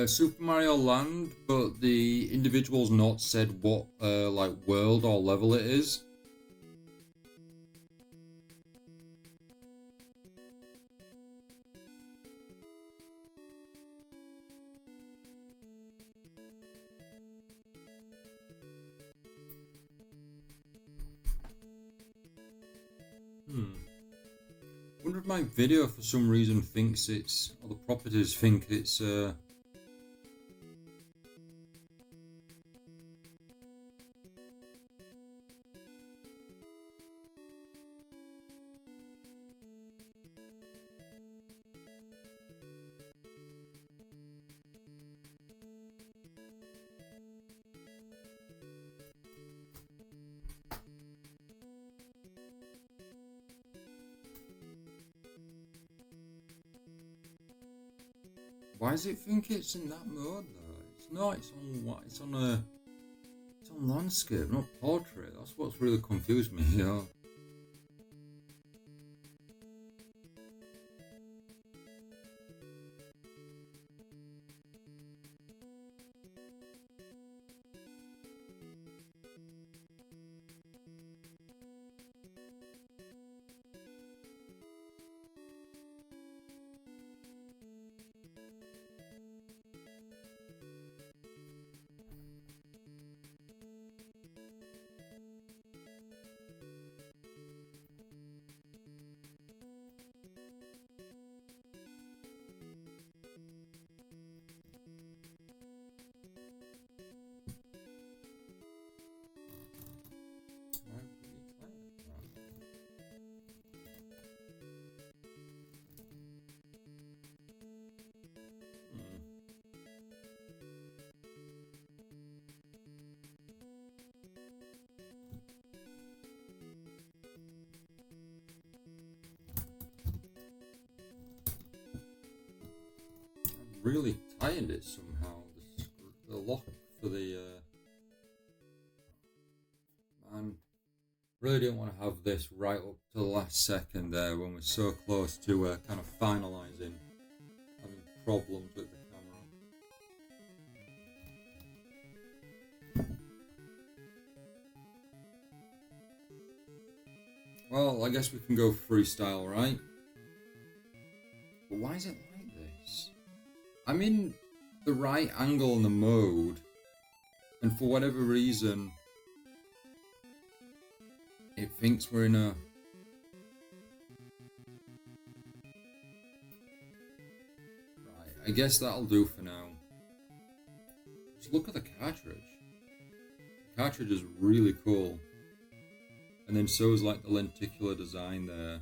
Super Mario Land, but the individual's not said what like world or level it is. Wonder if my video for some reason thinks it's, or the properties think it's why does it think it's in that mode though? It's not. It's on what? It's on a. It's on landscape, not portrait. That's what's really confused me. You know. Really tightened it somehow. The lock for the man. Really didn't want to have this right up to the last second there when we're so close to kind of finalising, having problems with the camera. Well, I guess we can go freestyle, right? But why is it like this? I'm in the right angle in the mode, and for whatever reason, it thinks we're in a... Right, I guess that'll do for now. Just look at the cartridge. The cartridge is really cool. And then so is like the lenticular design there.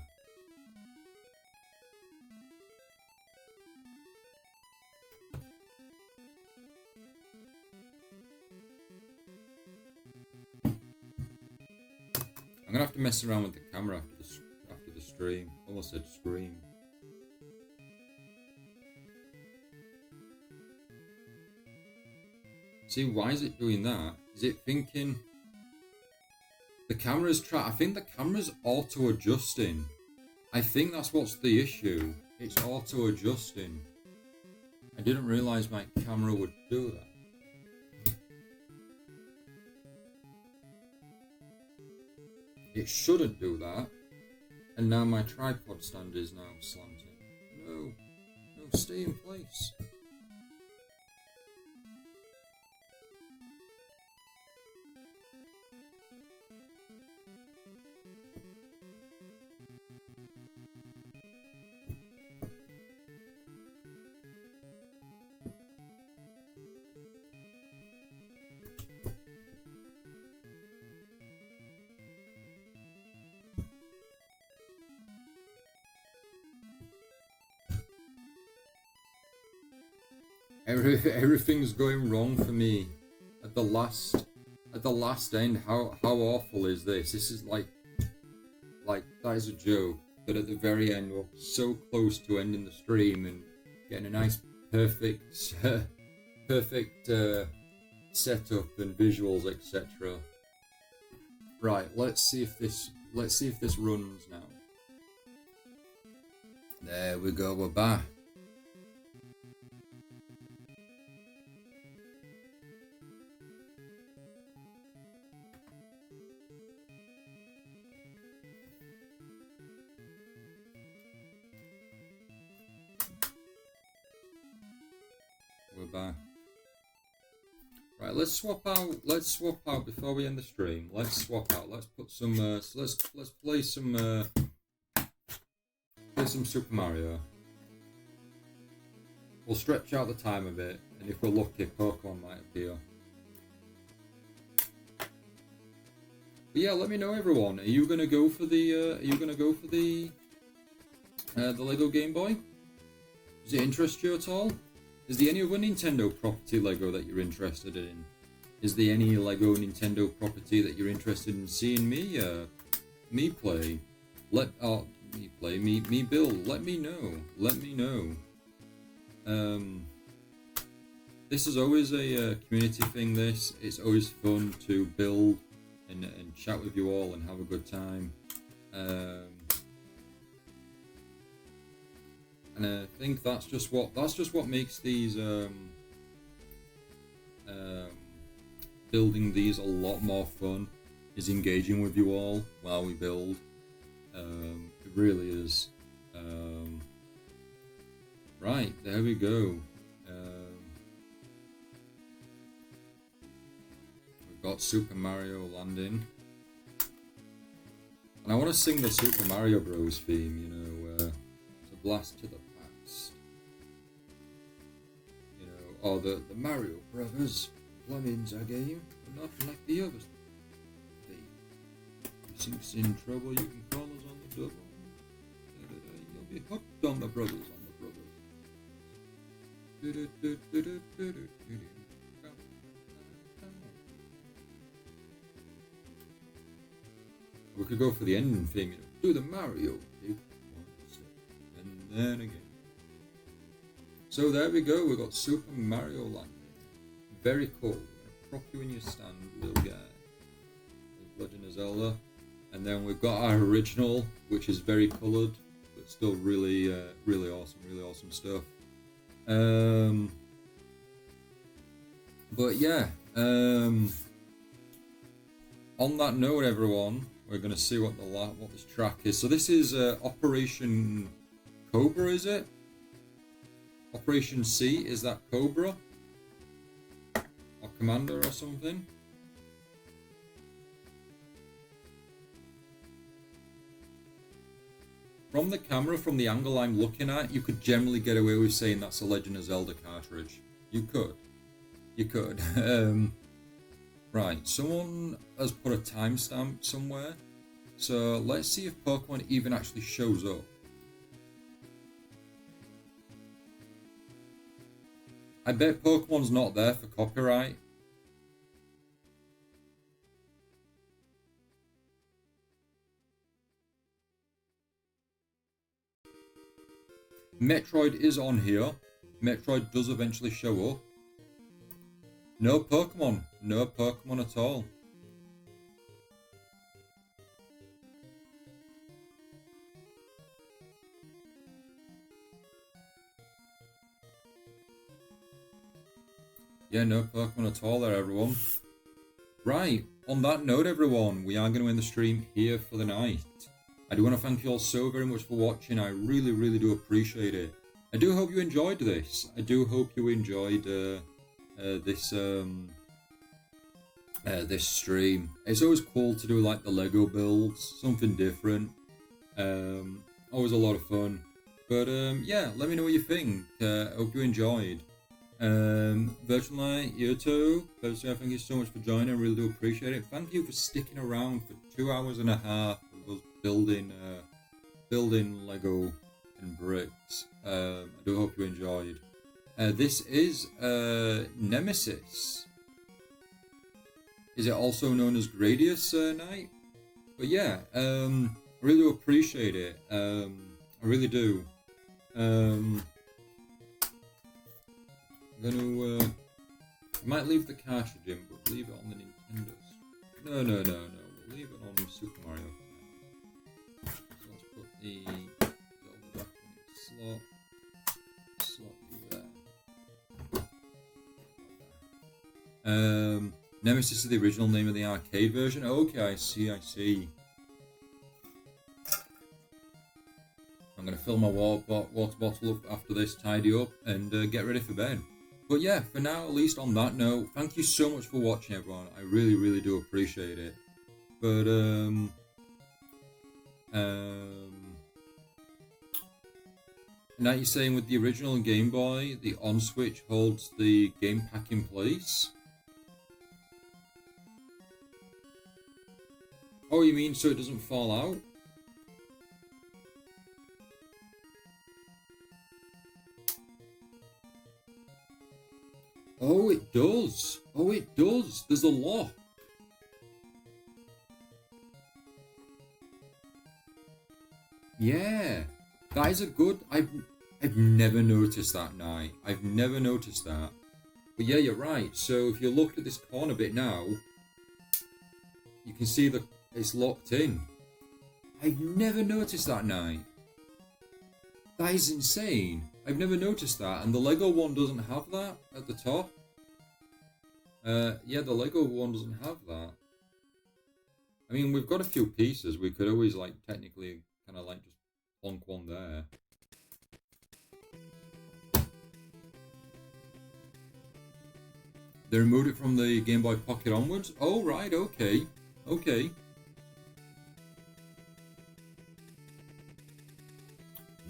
I'm gonna have to mess around with the camera after the stream. Almost said scream. See, why is it doing that? Is it thinking the camera's I think the camera's auto adjusting. I think that's what's the issue. It's auto adjusting. I didn't realise my camera would do that. It shouldn't do that. And now my tripod stand is now slanting. No, stay in place. Everything's going wrong for me at the last end. How awful is this? This is like that is a joke. But at the very end, we're so close to ending the stream and getting a nice perfect setup and visuals, etc. Right, let's see if this runs now. There we go, we're back. We're back. Right, let's swap out before we end the stream. Let's swap out. Let's put some let's play some Super Mario. We'll stretch out the time a bit, and if we're lucky, Pokemon might appear. But yeah, let me know, everyone. Are you gonna go for the Lego Game Boy? Does it interest you at all? Is there any other Nintendo property Lego that you're interested in? Is there any Lego Nintendo property that you're interested in seeing me play? Me build. Let me know. This is always a community thing. It's always fun to build and chat with you all and have a good time. And I think that's just what makes these building these a lot more fun, is engaging with you all while we build. It really is. Right, there we go. We've got Super Mario landing, and I want to sing the Super Mario Bros. Theme. You know, it's a blast to the past. You know, or the Mario Brothers. Plumbing's a game, but not like the others. Sinks in trouble, you can call us on the double. You'll be hooked on the brothers, We could go for the ending theme, you know. Do the Mario, take one step, and then again. So there we go, we got Super Mario Land. Very cool. I'm gonna prop you in your stand, little guy. Legend of Zelda. And then we've got our original, which is very coloured, but still really awesome stuff. But yeah, on that note, everyone, we're gonna see what this track is. So this is Operation Cobra, is it? Operation C, is that Cobra? Or Commander or something? From the camera, from the angle I'm looking at, you could generally get away with saying that's a Legend of Zelda cartridge. You could. Right, someone has put a timestamp somewhere. So let's see if Pokemon even actually shows up. I bet Pokemon's not there for copyright. Metroid is on here. Metroid does eventually show up. No Pokemon. No Pokemon at all. Yeah, no Pokemon at all there, everyone. Right, on that note, everyone, we are going to end the stream here for the night. I do want to thank you all so very much for watching. I really do appreciate it. I do hope you enjoyed this. I do hope you enjoyed this stream. It's always cool to do like the Lego builds, something different. Always a lot of fun. But yeah, let me know what you think. I hope you enjoyed. Virtual Night, you too. Firstly, thank you so much for joining. I really do appreciate it. Thank you for sticking around for 2 hours and a half of us building Lego and bricks. I do hope you enjoyed. This is Nemesis. Is it also known as Gradius Knight? But yeah, I really do appreciate it. I really do. I'm gonna. I might leave the cartridge in, but leave it on the Nintendo's. No. We'll leave it on Super Mario for now. So let's put the Zelda back in its slot. Slot you there. Nemesis is the original name of the arcade version. Okay, I see. I'm going to fill my water bottle up after this, tidy up, and get ready for bed. But yeah, for now, at least on that note, thank you so much for watching, everyone. I really, really do appreciate it. But, now you're saying with the original Game Boy, the on switch holds the game pack in place? Oh, you mean so it doesn't fall out? Oh, it does. Oh, it does. There's a lock. Yeah, that is a good. I've never noticed that, Knight. I've never noticed that. But yeah, you're right. So if you look at this corner bit now, you can see that it's locked in. I've never noticed that, Knight. That is insane. I've never noticed that, and the Lego one doesn't have that at the top. Yeah, the Lego one doesn't have that. I mean, we've got a few pieces. We could always, like, technically kind of, like, just plonk one there. They removed it from the Game Boy Pocket onwards? Oh, right, okay. Okay.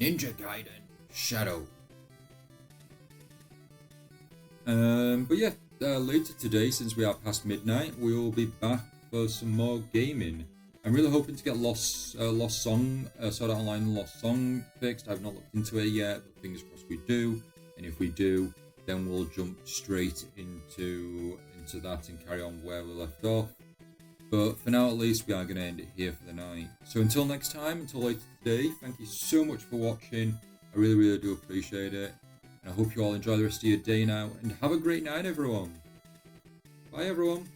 Ninja Gaiden Shadow. But yeah, later today, since we are past midnight, we will be back for some more gaming. I'm really hoping to get Sword Art Online Lost Song fixed. I've not looked into it yet, but fingers crossed we do. And if we do, then we'll jump straight into that and carry on where we left off. But for now, at least, we are going to end it here for the night. So until next time, until later today, thank you so much for watching. I really, really do appreciate it. And I hope you all enjoy the rest of your day now. And have a great night, everyone. Bye, everyone.